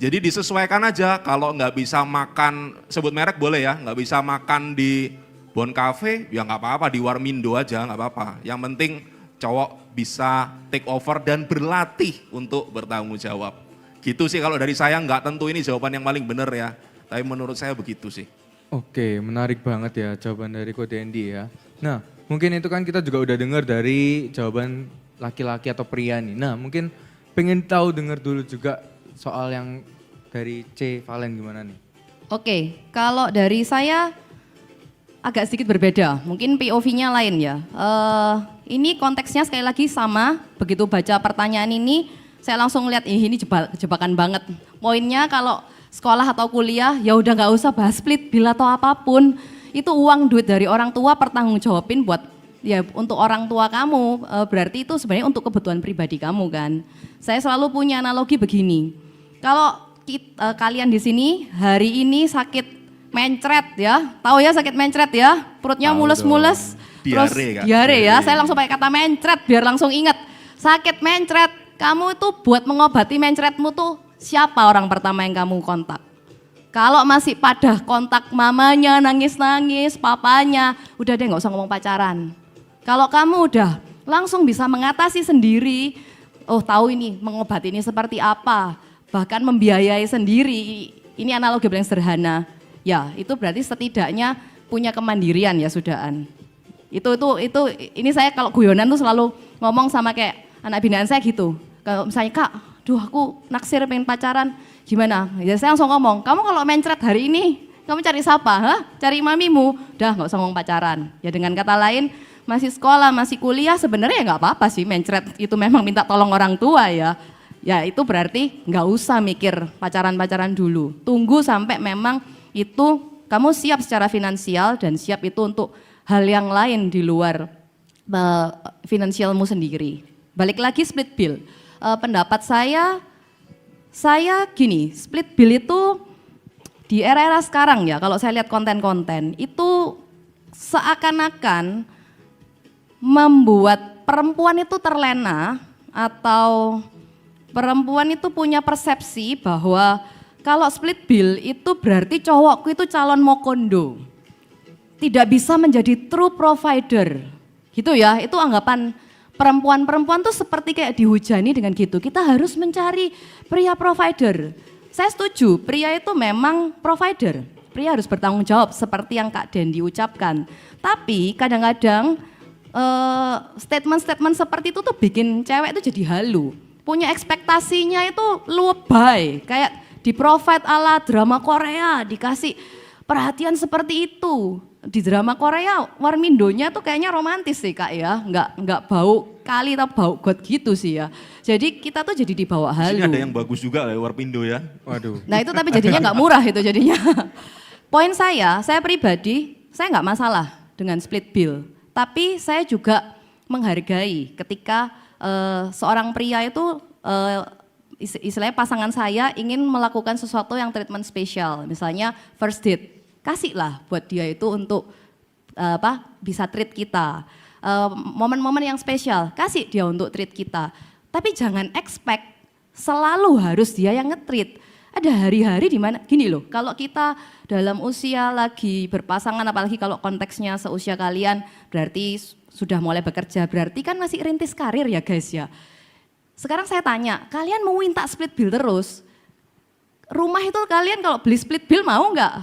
H: Jadi disesuaikan aja, kalau nggak bisa makan, sebut merek boleh ya, nggak bisa makan di Bon Cafe, ya nggak apa-apa, di Warmindo aja nggak apa-apa. Yang penting cowok bisa take over dan berlatih untuk bertanggung jawab. Gitu sih kalau dari saya, nggak tentu ini jawaban yang paling benar ya, tapi menurut saya begitu sih.
A: Oke, menarik banget ya jawaban dari Ko Dendi ya. Nah, mungkin itu kan kita juga udah dengar dari jawaban laki-laki atau pria nih. Nah, mungkin pengen tahu dengar dulu juga soal yang dari C Valen gimana nih?
I: Oke, kalau dari saya agak sedikit berbeda, mungkin POV-nya lain ya. Ini konteksnya sekali lagi sama, begitu baca pertanyaan ini, saya langsung lihat ini jebakan banget. Poinnya kalau sekolah atau kuliah, ya udah nggak usah bahas split bill atau apapun. Itu uang duit dari orang tua pertanggungjawabin buat ya untuk orang tua kamu. Berarti itu sebenarnya untuk kebutuhan pribadi kamu kan. Saya selalu punya analogi begini. Kalau kalian di sini hari ini sakit mencret ya, tahu ya sakit mencret ya, perutnya mules-mules, terus diare ya, saya langsung pakai kata mencret biar langsung ingat, sakit mencret, kamu itu buat mengobati mencretmu tuh siapa orang pertama yang kamu kontak? Kalau masih pada kontak mamanya, nangis-nangis, papanya, udah deh nggak usah ngomong pacaran. Kalau kamu udah langsung bisa mengatasi sendiri, oh tahu ini mengobati ini seperti apa, bahkan membiayai sendiri, ini analogi paling sederhana. Ya, itu berarti setidaknya punya kemandirian ya sudahan. Itu ini saya kalau guyonan tuh selalu ngomong sama kayak anak binaan saya gitu. Kalau misalnya Kak, duh aku naksir pengen pacaran, gimana? Ya saya langsung ngomong, kamu kalau mencret hari ini, kamu cari siapa? Hah? Cari mamimu? Udah nggak usah ngomong pacaran. Ya dengan kata lain, masih sekolah, masih kuliah sebenarnya nggak apa-apa sih mencret itu memang minta tolong orang tua ya. Ya itu berarti nggak usah mikir pacaran-pacaran dulu. Tunggu sampai memang itu kamu siap secara finansial dan siap itu untuk hal yang lain di luar finansialmu sendiri. Balik lagi split bill. Pendapat saya gini, split bill itu di era-era sekarang ya, kalau saya lihat konten-konten itu seakan-akan membuat perempuan itu terlena atau perempuan itu punya persepsi bahwa kalau split bill itu berarti cowokku itu calon mokondo. Tidak bisa menjadi true provider. Gitu ya, itu anggapan perempuan-perempuan tuh seperti kayak dihujani dengan gitu. Kita harus mencari pria provider. Saya setuju, pria itu memang provider. Pria harus bertanggung jawab seperti yang Kak Dendi ucapkan. Tapi kadang-kadang statement-statement seperti itu tuh bikin cewek itu jadi halu. Punya ekspektasinya itu lebay, kayak di provide ala drama Korea, dikasih Perhatian seperti itu di drama Korea, Warmindonya tuh kayaknya romantis sih Kak ya, nggak bau kali atau bau got gitu sih ya. Jadi kita tuh jadi dibawa
H: Di sini
I: halu.
H: ada yang bagus juga lah Warpindo ya.
A: Waduh.
I: Nah itu tapi jadinya nggak murah itu jadinya. Poin saya pribadi, saya nggak masalah dengan split bill. Tapi saya juga menghargai ketika seorang pria itu istilahnya pasangan saya ingin melakukan sesuatu yang treatment spesial. Misalnya first date, kasihlah buat dia itu untuk bisa treat kita. Momen-momen yang spesial, kasih dia untuk treat kita. Tapi jangan expect selalu harus dia yang nge-treat. Ada hari-hari di mana gini loh, kalau kita dalam usia lagi berpasangan, apalagi kalau konteksnya seusia kalian, berarti sudah mulai bekerja, berarti kan masih rintis karir ya guys ya. Sekarang saya tanya, kalian mau minta split bill terus? Rumah itu kalian kalau beli split bill mau nggak?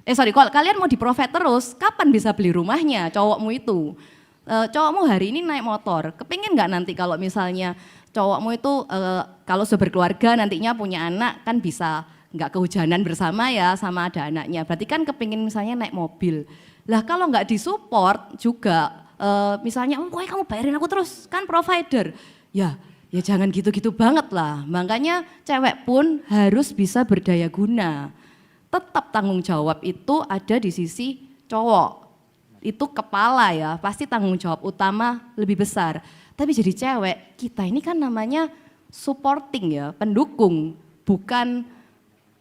I: Kalau kalian mau di-provide terus, kapan bisa beli rumahnya cowokmu itu? Cowokmu hari ini naik motor, kepingin nggak nanti kalau misalnya cowokmu itu kalau sudah berkeluarga nantinya punya anak kan bisa nggak kehujanan bersama ya sama ada anaknya. Berarti kan kepingin misalnya naik mobil. Lah kalau nggak disupport juga misalnya, pokoknya kamu bayarin aku terus kan provider. Ya jangan gitu-gitu banget lah. Makanya cewek pun harus bisa berdaya guna. Tetap tanggung jawab itu ada di sisi cowok. Itu kepala ya, pasti tanggung jawab utama lebih besar. Tapi jadi cewek, kita ini kan namanya supporting ya, pendukung, bukan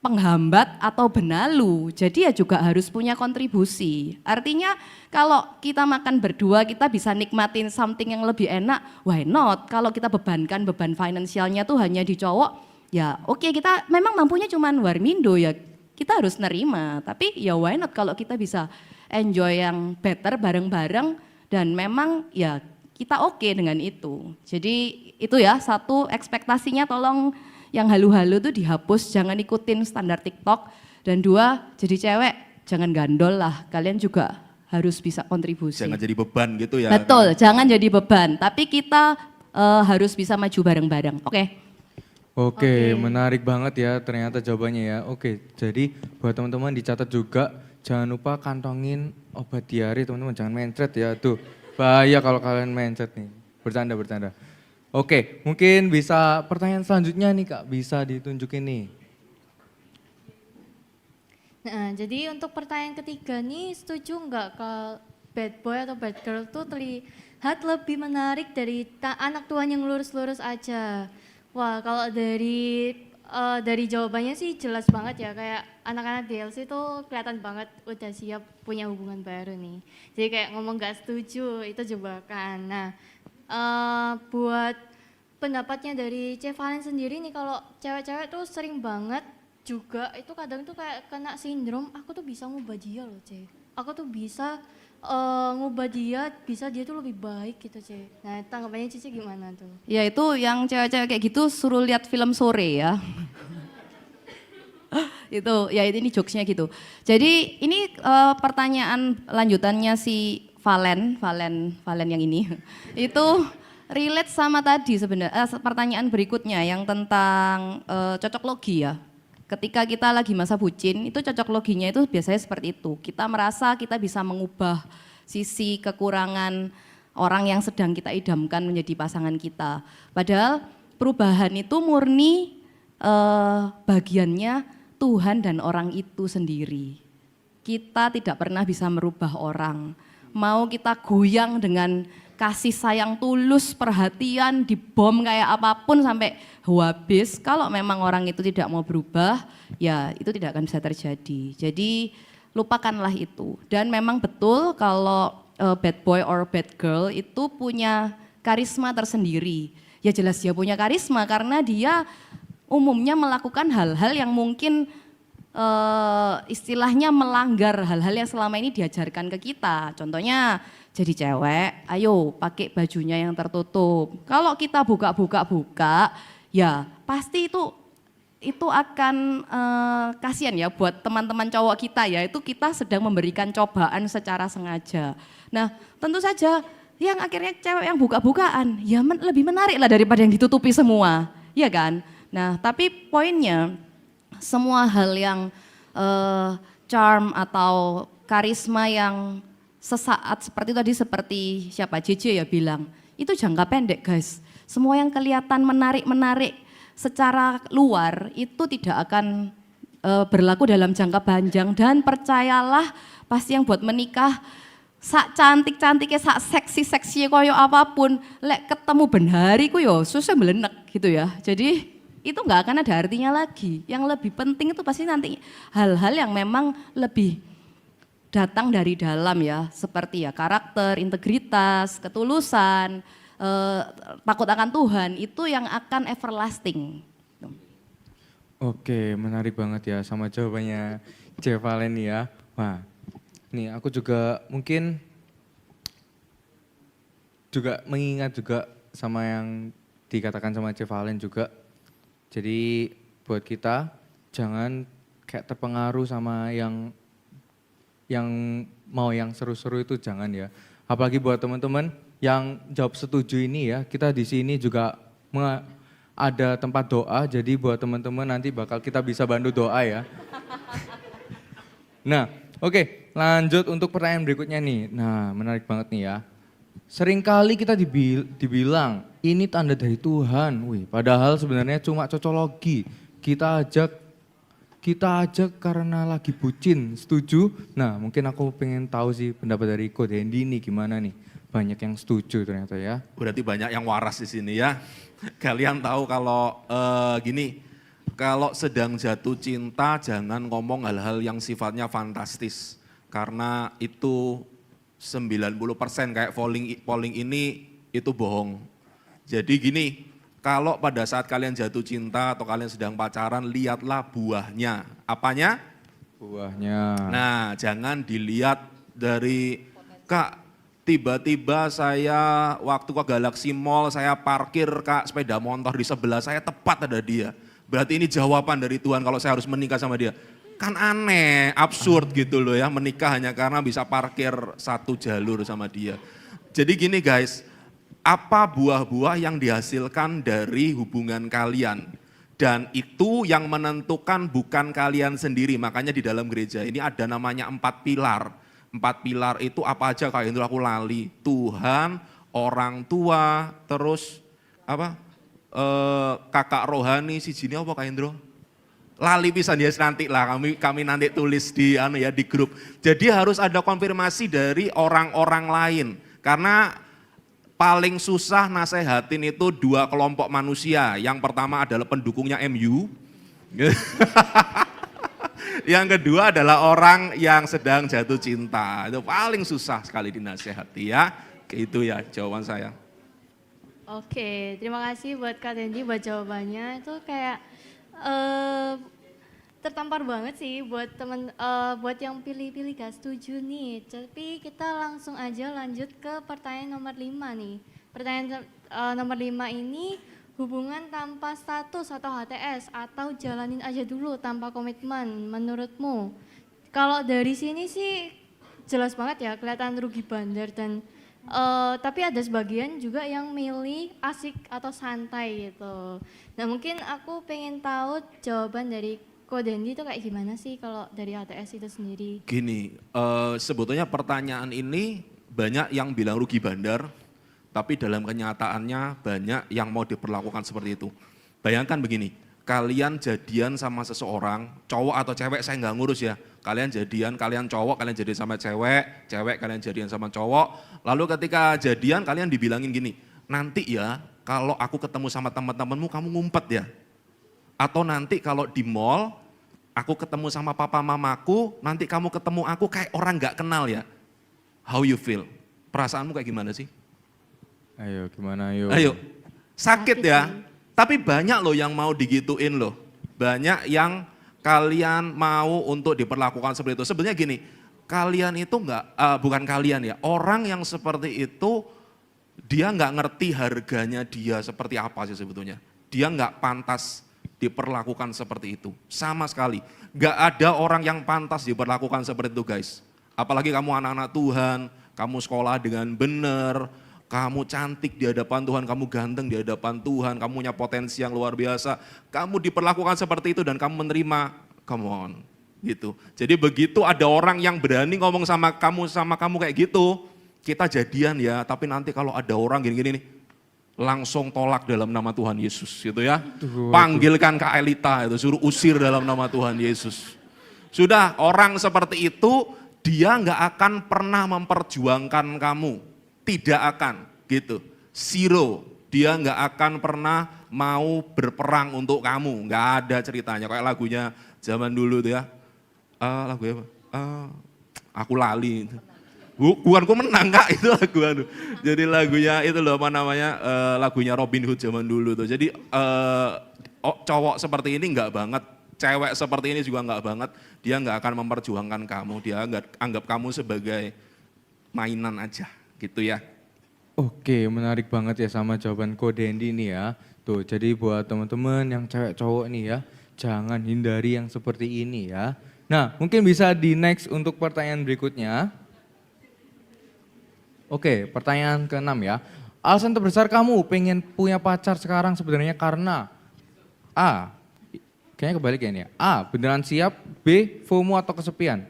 I: penghambat atau benalu. Jadi ya juga harus punya kontribusi. Artinya kalau kita makan berdua, kita bisa nikmatin something yang lebih enak, why not? Kalau kita bebankan beban finansialnya tuh hanya di cowok, ya oke, kita memang mampunya cuman Warmindo ya, kita harus nerima. Tapi ya why not kalau kita bisa enjoy yang better bareng-bareng dan memang ya kita oke dengan itu. Jadi itu ya, satu ekspektasinya tolong yang halu-halu tuh dihapus, jangan ikutin standar TikTok. Dan dua, jadi cewek jangan gandol lah, kalian juga harus bisa kontribusi.
H: Jangan jadi beban gitu ya.
I: Betul, jangan jadi beban, tapi kita harus bisa maju bareng-bareng, oke?
A: Oke, menarik banget ya ternyata jawabannya ya. Oke, jadi buat teman-teman dicatat juga, jangan lupa kantongin obat diare teman-teman, jangan mencret ya tuh. Bahaya kalau kalian mencret nih, bercanda. Oke, mungkin bisa pertanyaan selanjutnya nih Kak, bisa ditunjukin nih.
B: Nah, jadi untuk pertanyaan ketiga nih, setuju nggak kalau bad boy atau bad girl tuh terlihat lebih menarik dari anak tuan yang lurus-lurus aja? Wah, kalau dari jawabannya sih jelas banget ya, kayak anak-anak DLC tuh kelihatan banget udah siap punya hubungan baru nih. Jadi kayak ngomong gak setuju itu jebakan. Nah, buat pendapatnya dari C. Valen sendiri nih, kalau cewek-cewek tuh sering banget juga itu kadang tuh kayak kena sindrom, aku tuh bisa ngubah dia loh C. Aku tuh bisa ngubah dia, bisa dia tuh lebih baik gitu C. Nah tanggapannya Cici gimana tuh?
I: Ya itu yang cewek-cewek kayak gitu suruh lihat film sore ya. Itu ya ini jokesnya gitu. Jadi ini pertanyaan lanjutannya si Valen yang ini. Itu relate sama tadi sebenarnya pertanyaan berikutnya yang tentang cocok logi ya. Ketika kita lagi masa bucin, itu cocok loginya itu biasanya seperti itu. Kita merasa kita bisa mengubah sisi kekurangan orang yang sedang kita idamkan menjadi pasangan kita. Padahal perubahan itu murni bagiannya Tuhan dan orang itu sendiri. Kita tidak pernah bisa merubah orang. Mau kita goyang dengan kasih sayang tulus, perhatian, dibom kayak apapun sampai habis, kalau memang orang itu tidak mau berubah, ya itu tidak akan bisa terjadi. Jadi lupakanlah itu. Dan memang betul kalau bad boy or bad girl itu punya karisma tersendiri. Ya jelas dia punya karisma karena dia umumnya melakukan hal-hal yang mungkin istilahnya melanggar hal-hal yang selama ini diajarkan ke kita. Contohnya jadi cewek, ayo pakai bajunya yang tertutup. Kalau kita buka, ya pasti itu akan kasihan ya buat teman-teman cowok kita ya. Itu kita sedang memberikan cobaan secara sengaja. Nah tentu saja yang akhirnya cewek yang buka-bukaan, ya lebih menarik lah daripada yang ditutupi semua, ya kan? Nah tapi poinnya semua hal yang charm atau karisma yang sesaat seperti tadi, seperti siapa JJ ya bilang, itu jangka pendek guys. Semua yang kelihatan menarik-menarik secara luar itu tidak akan berlaku dalam jangka panjang. Dan percayalah pasti yang buat menikah sak cantik-cantiknya, sak seksi-seksi koyo apapun, lek ketemu benhari ku yo susah melenek gitu ya. Jadi itu nggak akan ada artinya lagi. Yang lebih penting itu pasti nanti hal-hal yang memang lebih datang dari dalam ya, seperti ya karakter, integritas, ketulusan, takut akan Tuhan, itu yang akan everlasting.
A: Oke, menarik banget ya sama jawabannya Cek Valen ya. Wah, nih aku juga mungkin juga mengingat juga sama yang dikatakan sama Cek Valen juga. Jadi buat kita jangan kayak terpengaruh sama yang mau yang seru-seru itu jangan ya. Apalagi buat teman-teman yang jawab setuju ini ya, kita di sini juga ada tempat doa, jadi buat teman-teman nanti bakal kita bisa bantu doa ya. Nah, oke, lanjut untuk pertanyaan berikutnya nih. Nah, menarik banget nih ya. Seringkali kita dibilang ini tanda dari Tuhan, wih, padahal sebenarnya cuma cocologi. Kita ajak karena lagi bucin, setuju? Nah, mungkin aku pengen tahu sih pendapat dari Ko Dendi ini gimana nih? Banyak yang setuju ternyata ya.
H: Berarti banyak yang waras di sini ya. Kalian tahu kalau gini, kalau sedang jatuh cinta jangan ngomong hal-hal yang sifatnya fantastis. Karena itu 90% kayak polling ini itu bohong. Jadi gini, kalau pada saat kalian jatuh cinta atau kalian sedang pacaran, lihatlah buahnya. Apanya?
A: Buahnya.
H: Nah, jangan dilihat dari, Kak, tiba-tiba saya waktu ke Galaxy Mall, saya parkir Kak sepeda motor di sebelah saya, tepat ada dia. Berarti ini jawaban dari Tuhan kalau saya harus menikah sama dia. Kan aneh, absurd gitu loh ya, menikah hanya karena bisa parkir satu jalur sama dia. Jadi gini guys, apa buah-buah yang dihasilkan dari hubungan kalian? Dan itu yang menentukan bukan kalian sendiri, makanya di dalam gereja ini ada namanya 4 pilar. 4 pilar itu apa aja Kak Indro, aku lali. Tuhan, orang tua, terus apa? Kakak rohani, si jini apa Kak Indro? Lali pisan ya nanti lah, kami nanti tulis di di grup. Jadi harus ada konfirmasi dari orang-orang lain. Karena paling susah nasehatin itu 2 kelompok manusia. Yang pertama adalah pendukungnya MU. Yang kedua adalah orang yang sedang jatuh cinta. Itu paling susah sekali dinasehati ya. Itu ya jawaban saya.
B: Oke, terima kasih buat Kak Dendi buat jawabannya. Itu kayak tertampar banget sih buat buat yang pilih-pilih gak setuju nih. Tapi kita langsung aja lanjut ke pertanyaan nomor 5 nih. Pertanyaan nomor 5 ini, hubungan tanpa status atau HTS atau jalanin aja dulu tanpa komitmen menurutmu? Kalau dari sini sih jelas banget ya, kelihatan rugi bandar dan tapi ada sebagian juga yang milih asik atau santai gitu. Nah mungkin aku pengen tahu jawaban dari Ko Dendi itu kayak gimana sih kalau dari HTS itu sendiri?
H: Gini, sebetulnya pertanyaan ini banyak yang bilang rugi bandar, tapi dalam kenyataannya banyak yang mau diperlakukan seperti itu. Bayangkan begini, kalian jadian sama seseorang, cowok atau cewek saya nggak ngurus ya. Kalian jadian, kalian cowok, kalian jadian sama cewek, cewek kalian jadian sama cowok. Lalu ketika jadian kalian dibilangin gini, nanti ya kalau aku ketemu sama teman-temanmu kamu ngumpet ya. Atau nanti kalau di mall aku ketemu sama papa mamaku, nanti kamu ketemu aku kayak orang nggak kenal ya. How you feel? Perasaanmu kayak gimana sih?
A: Ayo gimana ayo.
H: Ayo, sakit ya. Tapi banyak loh yang mau digituin loh. Banyak yang kalian mau untuk diperlakukan seperti itu. Sebenarnya gini, kalian itu bukan kalian ya, orang yang seperti itu dia nggak ngerti harganya dia seperti apa sih sebetulnya. Dia nggak pantas diperlakukan seperti itu, sama sekali. Nggak ada orang yang pantas diperlakukan seperti itu guys. Apalagi kamu anak-anak Tuhan, kamu sekolah dengan benar, kamu cantik di hadapan Tuhan, kamu ganteng di hadapan Tuhan, kamu punya potensi yang luar biasa. Kamu diperlakukan seperti itu dan kamu menerima, come on. gitu. Jadi begitu ada orang yang berani ngomong sama kamu kayak gitu, kita jadian ya, tapi nanti kalau ada orang gini-gini nih, langsung tolak dalam nama Tuhan Yesus gitu ya. Panggilkan Kak Elita itu, suruh usir dalam nama Tuhan Yesus. Sudah, orang seperti itu dia nggak akan pernah memperjuangkan kamu, tidak akan gitu. Zero, dia nggak akan pernah mau berperang untuk kamu, nggak ada ceritanya. Kayak lagunya zaman dulu tuh ya, lagu apa? Aku lali. Bukan ku menang Kak, itu lagu anu. Jadi lagunya itu loh apa namanya, lagunya Robin Hood zaman dulu tuh. Jadi cowok seperti ini nggak banget, cewek seperti ini juga nggak banget. Dia nggak akan memperjuangkan kamu, dia anggap kamu sebagai mainan aja gitu ya.
A: Oke, menarik banget ya sama jawaban Ko Dendi nih ya. Tuh, jadi buat teman-teman yang cewek cowok nih ya, jangan hindari yang seperti ini ya. Nah, mungkin bisa di next untuk pertanyaan berikutnya. Oke, pertanyaan ke-6 ya. Alasan terbesar kamu pengen punya pacar sekarang sebenarnya karena A, kayaknya kebalik ya ini ya. A, beneran siap, B, FOMO atau kesepian.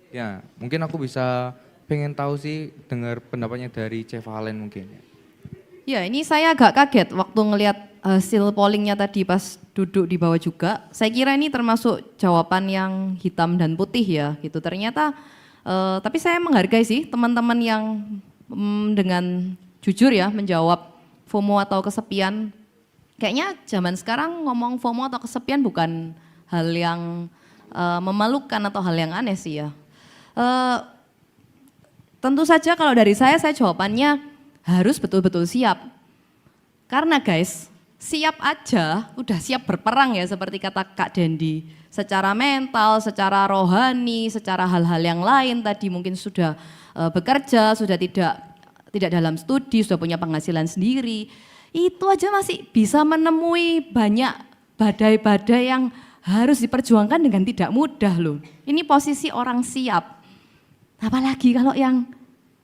A: Ya, mungkin aku bisa pengen tahu sih dengar pendapatnya dari Chef Valen mungkin.
I: Ya, ini saya agak kaget waktu ngelihat hasil pollingnya tadi pas duduk di bawah juga. Saya kira ini termasuk jawaban yang hitam dan putih ya gitu. Ternyata, tapi saya menghargai sih teman-teman yang dengan jujur ya menjawab FOMO atau kesepian. Kayaknya zaman sekarang ngomong FOMO atau kesepian bukan hal yang memalukan atau hal yang aneh sih ya. Tentu saja kalau dari saya jawabannya harus betul-betul siap. Karena guys, siap aja, udah siap berperang ya seperti kata Kak Dendi. Secara mental, secara rohani, secara hal-hal yang lain tadi mungkin sudah bekerja, sudah tidak dalam studi, sudah punya penghasilan sendiri. Itu aja masih bisa menemui banyak badai-badai yang harus diperjuangkan dengan tidak mudah loh. Ini posisi orang siap. Apalagi kalau yang,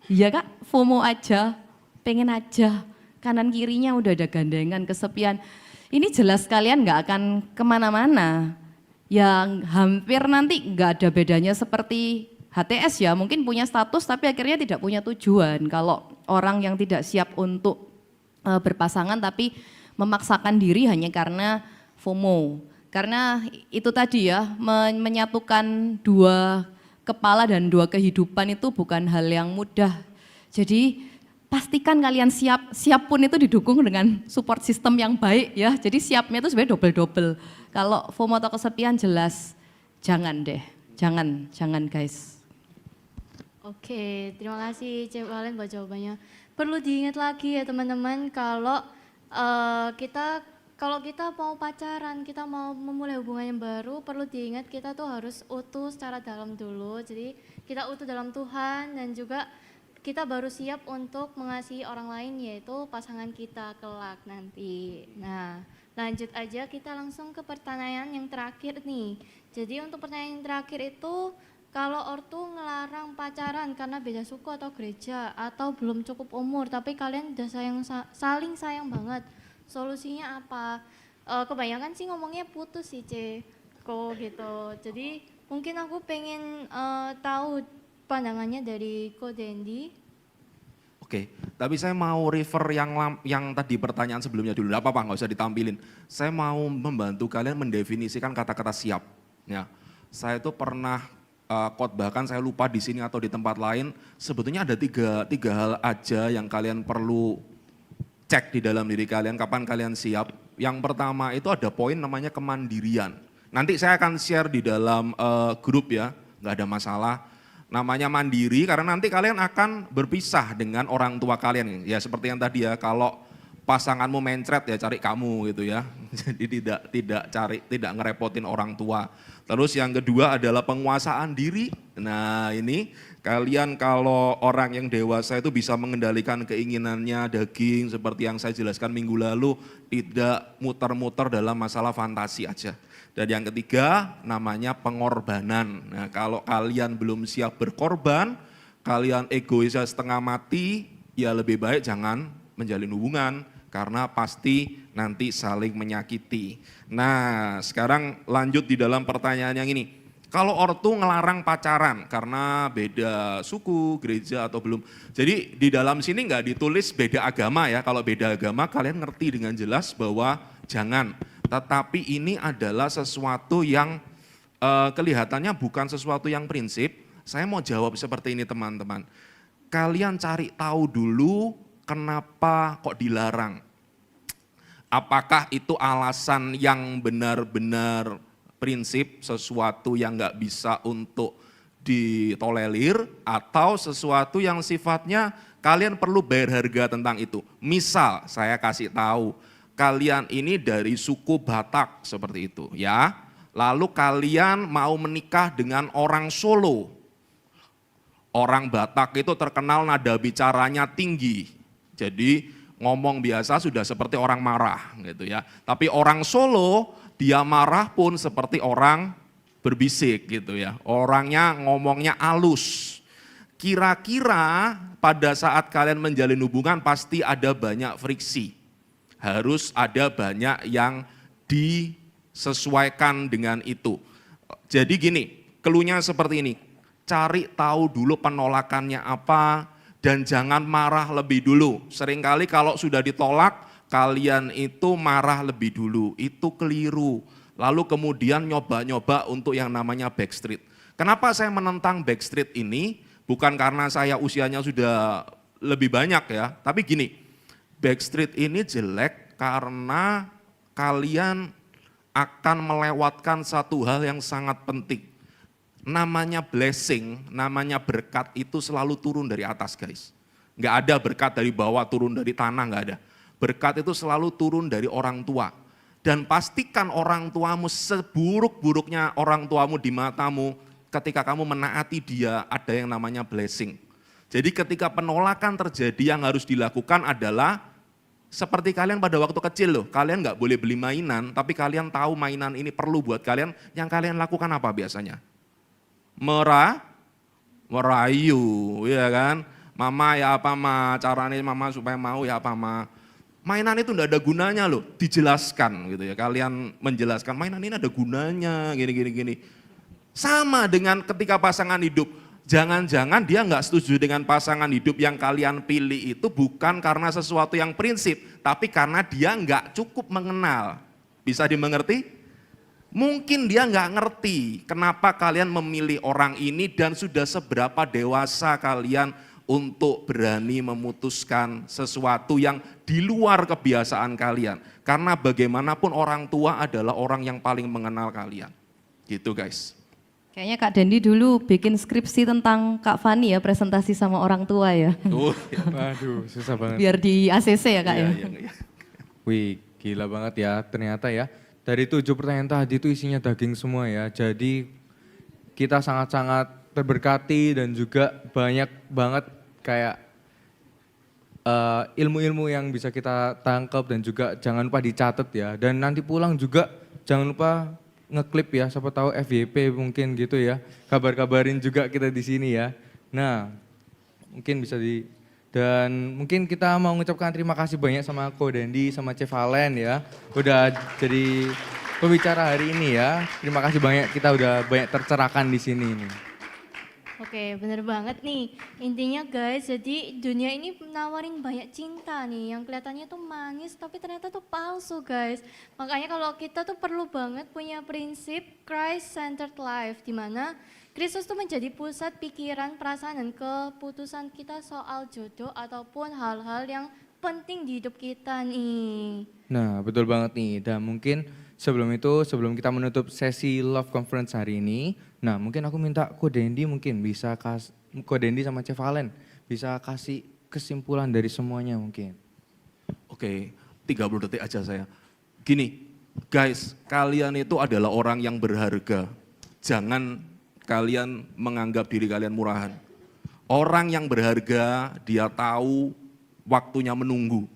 I: ya Kak, FOMO aja, pengen aja, kanan kirinya udah ada gandengan, kesepian. Ini jelas kalian nggak akan kemana-mana. Yang hampir nanti nggak ada bedanya seperti HTS ya, mungkin punya status tapi akhirnya tidak punya tujuan. Kalau orang yang tidak siap untuk berpasangan tapi memaksakan diri hanya karena FOMO. Karena itu tadi ya, menyatukan dua kepala dan dua kehidupan itu bukan hal yang mudah. Jadi pastikan kalian siap, siap pun itu didukung dengan support system yang baik ya. Jadi siapnya itu sebenarnya double-double. Kalau FOMO atau kesepian jelas jangan deh, jangan guys.
B: Oke, terima kasih Cep Valen buat jawabannya. Perlu diingat lagi ya teman-teman kalau kita mau pacaran, kita mau memulai hubungan yang baru, perlu diingat kita tuh harus utuh secara dalam dulu. Jadi kita utuh dalam Tuhan dan juga kita baru siap untuk mengasihi orang lain yaitu pasangan kita kelak nanti. Nah, lanjut aja kita langsung ke pertanyaan yang terakhir nih. Jadi untuk pertanyaan yang terakhir itu kalau ortu ngelarang pacaran karena beda suku atau gereja atau belum cukup umur tapi kalian udah saling sayang banget. Solusinya apa? Kebanyakan sih ngomongnya putus sih Ceko gitu. Jadi mungkin aku pengen tahu pandangannya dari Ko Dendi.
H: Oke, tapi saya mau refer yang tadi pertanyaan sebelumnya dulu. Gak apa-apa, nggak usah ditampilin. Saya mau membantu kalian mendefinisikan kata-kata siap. Ya, saya itu pernah khotbahkan, saya lupa di sini atau di tempat lain. Sebetulnya ada tiga hal aja yang kalian perlu cek di dalam diri kalian kapan kalian siap. Yang pertama itu ada poin namanya kemandirian. Nanti saya akan share di dalam grup ya, nggak ada masalah. Namanya mandiri karena nanti kalian akan berpisah dengan orang tua kalian. Ya seperti yang tadi ya, kalau pasanganmu mencret ya cari kamu gitu ya. Jadi tidak ngerepotin orang tua. Terus yang kedua adalah penguasaan diri. Nah ini kalian kalau orang yang dewasa itu bisa mengendalikan keinginannya daging seperti yang saya jelaskan minggu lalu, tidak muter-muter dalam masalah fantasi aja. Dan yang ketiga namanya pengorbanan. Nah kalau kalian belum siap berkorban, kalian egois setengah mati, ya lebih baik jangan menjalin hubungan karena pasti nanti saling menyakiti. Nah sekarang lanjut di dalam pertanyaan yang ini. Kalau ortu ngelarang pacaran karena beda suku, gereja atau belum. Jadi di dalam sini nggak ditulis beda agama ya. Kalau beda agama kalian ngerti dengan jelas bahwa jangan. Tetapi ini adalah sesuatu yang kelihatannya bukan sesuatu yang prinsip. Saya mau jawab seperti ini teman-teman. Kalian cari tahu dulu kenapa kok dilarang. Apakah itu alasan yang benar-benar prinsip, sesuatu yang nggak bisa untuk ditolerir, atau sesuatu yang sifatnya kalian perlu bayar harga tentang itu. Misal saya kasih tahu, kalian ini dari suku Batak seperti itu ya, lalu kalian mau menikah dengan orang Solo. Orang Batak itu terkenal nada bicaranya tinggi, jadi ngomong biasa sudah seperti orang marah gitu ya. Tapi orang Solo dia marah pun seperti orang berbisik gitu ya. Orangnya ngomongnya halus. Kira-kira pada saat kalian menjalin hubungan pasti ada banyak friksi. Harus ada banyak yang disesuaikan dengan itu. Jadi gini, keluhnya seperti ini. Cari tahu dulu penolakannya apa dan jangan marah lebih dulu. Seringkali kalau sudah ditolak, kalian itu marah lebih dulu, itu keliru. Lalu kemudian nyoba-nyoba untuk yang namanya backstreet. Kenapa saya menentang backstreet ini? Bukan karena saya usianya sudah lebih banyak ya, tapi gini, backstreet ini jelek karena kalian akan melewatkan satu hal yang sangat penting. Namanya blessing, namanya berkat itu selalu turun dari atas guys. Nggak ada berkat dari bawah turun dari tanah, nggak ada. Berkat itu selalu turun dari orang tua. Dan pastikan orang tuamu, seburuk-buruknya orang tuamu di matamu, ketika kamu menaati dia, ada yang namanya blessing. Jadi ketika penolakan terjadi, yang harus dilakukan adalah, seperti kalian pada waktu kecil loh, kalian nggak boleh beli mainan, tapi kalian tahu mainan ini perlu buat kalian, yang kalian lakukan apa biasanya? Merayu, ya kan? Mama ya apa ma, caranya mama supaya mau ya apa ma. Mainan itu enggak ada gunanya loh, dijelaskan gitu ya. Kalian menjelaskan mainan ini ada gunanya, gini. Sama dengan ketika pasangan hidup. Jangan-jangan dia enggak setuju dengan pasangan hidup yang kalian pilih itu bukan karena sesuatu yang prinsip, tapi karena dia enggak cukup mengenal. Bisa dimengerti? Mungkin dia enggak ngerti kenapa kalian memilih orang ini dan sudah seberapa dewasa kalian untuk berani memutuskan sesuatu yang di luar kebiasaan kalian. Karena bagaimanapun orang tua adalah orang yang paling mengenal kalian. Gitu guys.
I: Kayaknya Kak Dendi dulu bikin skripsi tentang Kak Fani ya, presentasi sama orang tua ya.
A: Aduh, susah banget.
I: Biar di ACC ya Kak ya.
H: Iya.
A: Wih, gila banget ya ternyata ya. Dari 7 pertanyaan tadi itu isinya daging semua ya. Jadi kita sangat-sangat terberkati dan juga banyak banget kayak ilmu-ilmu yang bisa kita tangkap dan juga jangan lupa dicatat ya. Dan nanti pulang juga jangan lupa ngeklip ya, siapa tahu FYP mungkin gitu ya. Kabar-kabarin juga kita di sini ya. Nah, mungkin bisa dan mungkin kita mau mengucapkan terima kasih banyak sama Ko Dendi sama Chef Valen ya. Udah jadi pembicara hari ini ya. Terima kasih banyak, kita udah banyak tercerahkan di sini nih.
B: Oke, bener banget nih. Intinya guys, jadi dunia ini nawarin banyak cinta nih, yang kelihatannya tuh manis tapi ternyata tuh palsu guys. Makanya kalau kita tuh perlu banget punya prinsip Christ-centered life, di mana Kristus tuh menjadi pusat pikiran, perasaan, dan keputusan kita soal jodoh ataupun hal-hal yang penting di hidup kita nih.
A: Nah, betul banget nih. Dan mungkin sebelum kita menutup sesi Love Conference hari ini, nah mungkin aku minta Ko Dendi mungkin bisa Ko Dendi sama Chef Valen bisa kasih kesimpulan dari semuanya mungkin.
H: Oke, 30 detik aja saya. Gini, guys, kalian itu adalah orang yang berharga. Jangan kalian menganggap diri kalian murahan. Orang yang berharga, dia tahu waktunya menunggu.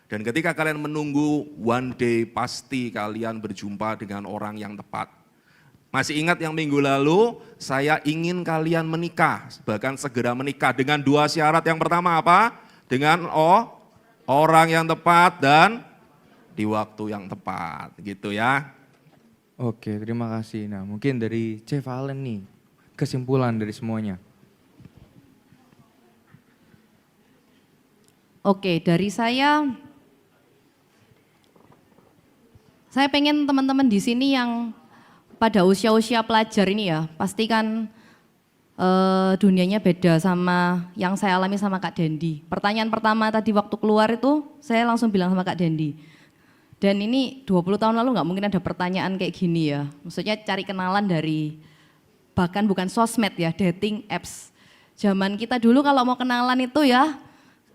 H: Dan ketika kalian menunggu, one day pasti kalian berjumpa dengan orang yang tepat. Masih ingat yang minggu lalu, saya ingin kalian menikah, bahkan segera menikah dengan 2 syarat. Yang pertama apa? Dengan orang yang tepat dan di waktu yang tepat, gitu ya.
A: Oke, terima kasih. Nah, mungkin dari C. Valen nih, kesimpulan dari semuanya.
I: Oke, dari saya pengen teman-teman di sini yang pada usia-usia pelajar ini ya, pastikan dunianya beda sama yang saya alami sama Kak Dendi. Pertanyaan pertama tadi waktu keluar itu, saya langsung bilang sama Kak Dendi. Dan ini 20 tahun lalu nggak mungkin ada pertanyaan kayak gini ya. Maksudnya cari kenalan dari, bahkan bukan sosmed ya, dating apps. Zaman kita dulu kalau mau kenalan itu ya,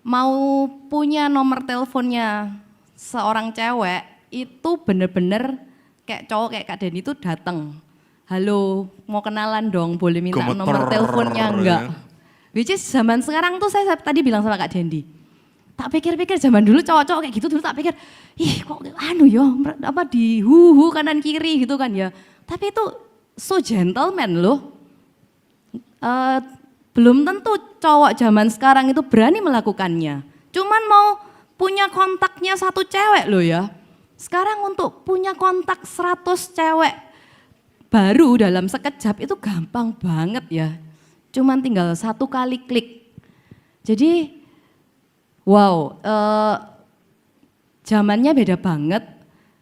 I: mau punya nomor teleponnya seorang cewek, itu bener-bener kayak cowok kayak Kak Dendi itu datang. Halo, mau kenalan dong, boleh minta nomor teleponnya enggak? Which is zaman sekarang tuh saya tadi bilang sama Kak Dendi, tak pikir-pikir zaman dulu cowok-cowok kayak gitu dulu tak pikir, ih kok anu ya, apa di huhu kanan kiri gitu kan ya. Tapi itu so gentleman loh. Belum tentu cowok zaman sekarang itu berani melakukannya. Cuman mau punya kontaknya satu cewek loh ya. Sekarang untuk punya kontak 100 cewek baru dalam sekejap itu gampang banget ya. Cuman tinggal satu kali klik. Jadi wow, zamannya beda banget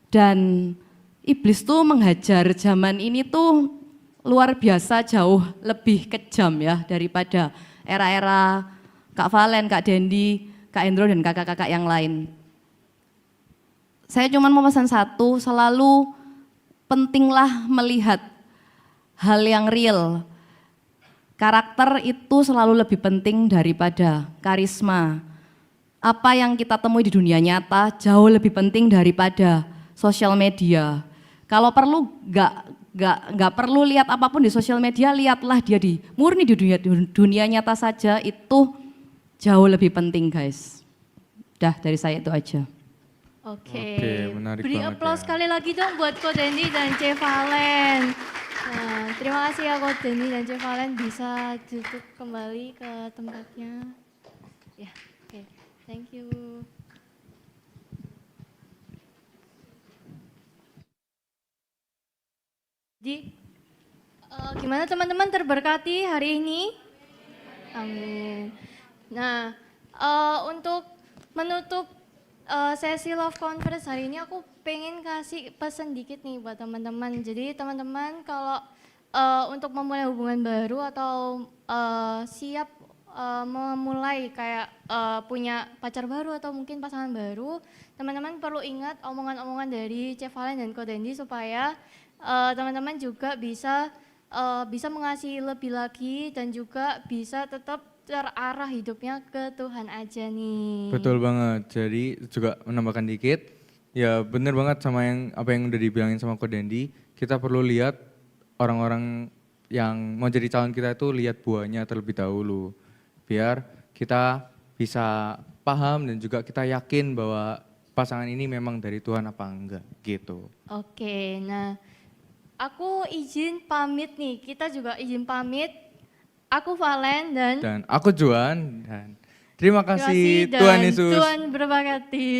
I: dan iblis tuh menghajar zaman ini tuh luar biasa jauh lebih kejam ya daripada era-era Kak Valen, Kak Dendi, Kak Endro dan kakak-kakak yang lain. Saya cuma mau pesan satu, selalu pentinglah melihat hal yang real. Karakter itu selalu lebih penting daripada karisma. Apa yang kita temui di dunia nyata jauh lebih penting daripada sosial media. Kalau perlu nggak perlu lihat apapun di sosial media, lihatlah dia murni di dunia nyata saja, itu jauh lebih penting guys. Dah dari saya itu aja.
B: Oke,
A: menarik
B: beri
A: banget
B: aplaus
A: ya.
B: sekali lagi dong buat Ko Dendi dan C. Valen. Nah, terima kasih ya Ko Dendi dan C. Valen, bisa duduk kembali ke tempatnya. Ya, oke, thank you. Jadi, gimana teman-teman, terberkati hari ini? Amin. Nah, untuk menutup sesi Love Conference hari ini aku pengen kasih pesan dikit nih buat teman-teman. Jadi teman-teman kalau untuk memulai hubungan baru atau siap memulai kayak punya pacar baru atau mungkin pasangan baru, teman-teman perlu ingat omongan-omongan dari C. Valen dan Ko Dendi supaya teman-teman juga bisa mengasihi lebih lagi dan juga bisa tetap terarah hidupnya ke Tuhan aja nih.
A: Betul banget. Jadi juga menambahkan dikit, ya bener banget sama apa yang udah dibilangin sama Ko Dendi. Kita perlu lihat orang-orang yang mau jadi calon kita itu lihat buahnya terlebih dahulu, biar kita bisa paham dan juga kita yakin bahwa pasangan ini memang dari Tuhan apa enggak gitu.
B: Oke, nah aku izin pamit nih. Kita juga izin pamit. Aku Valen dan
A: aku Juan dan terima kasih
B: dan
A: Tuhan Yesus.
B: Tuhan berkati.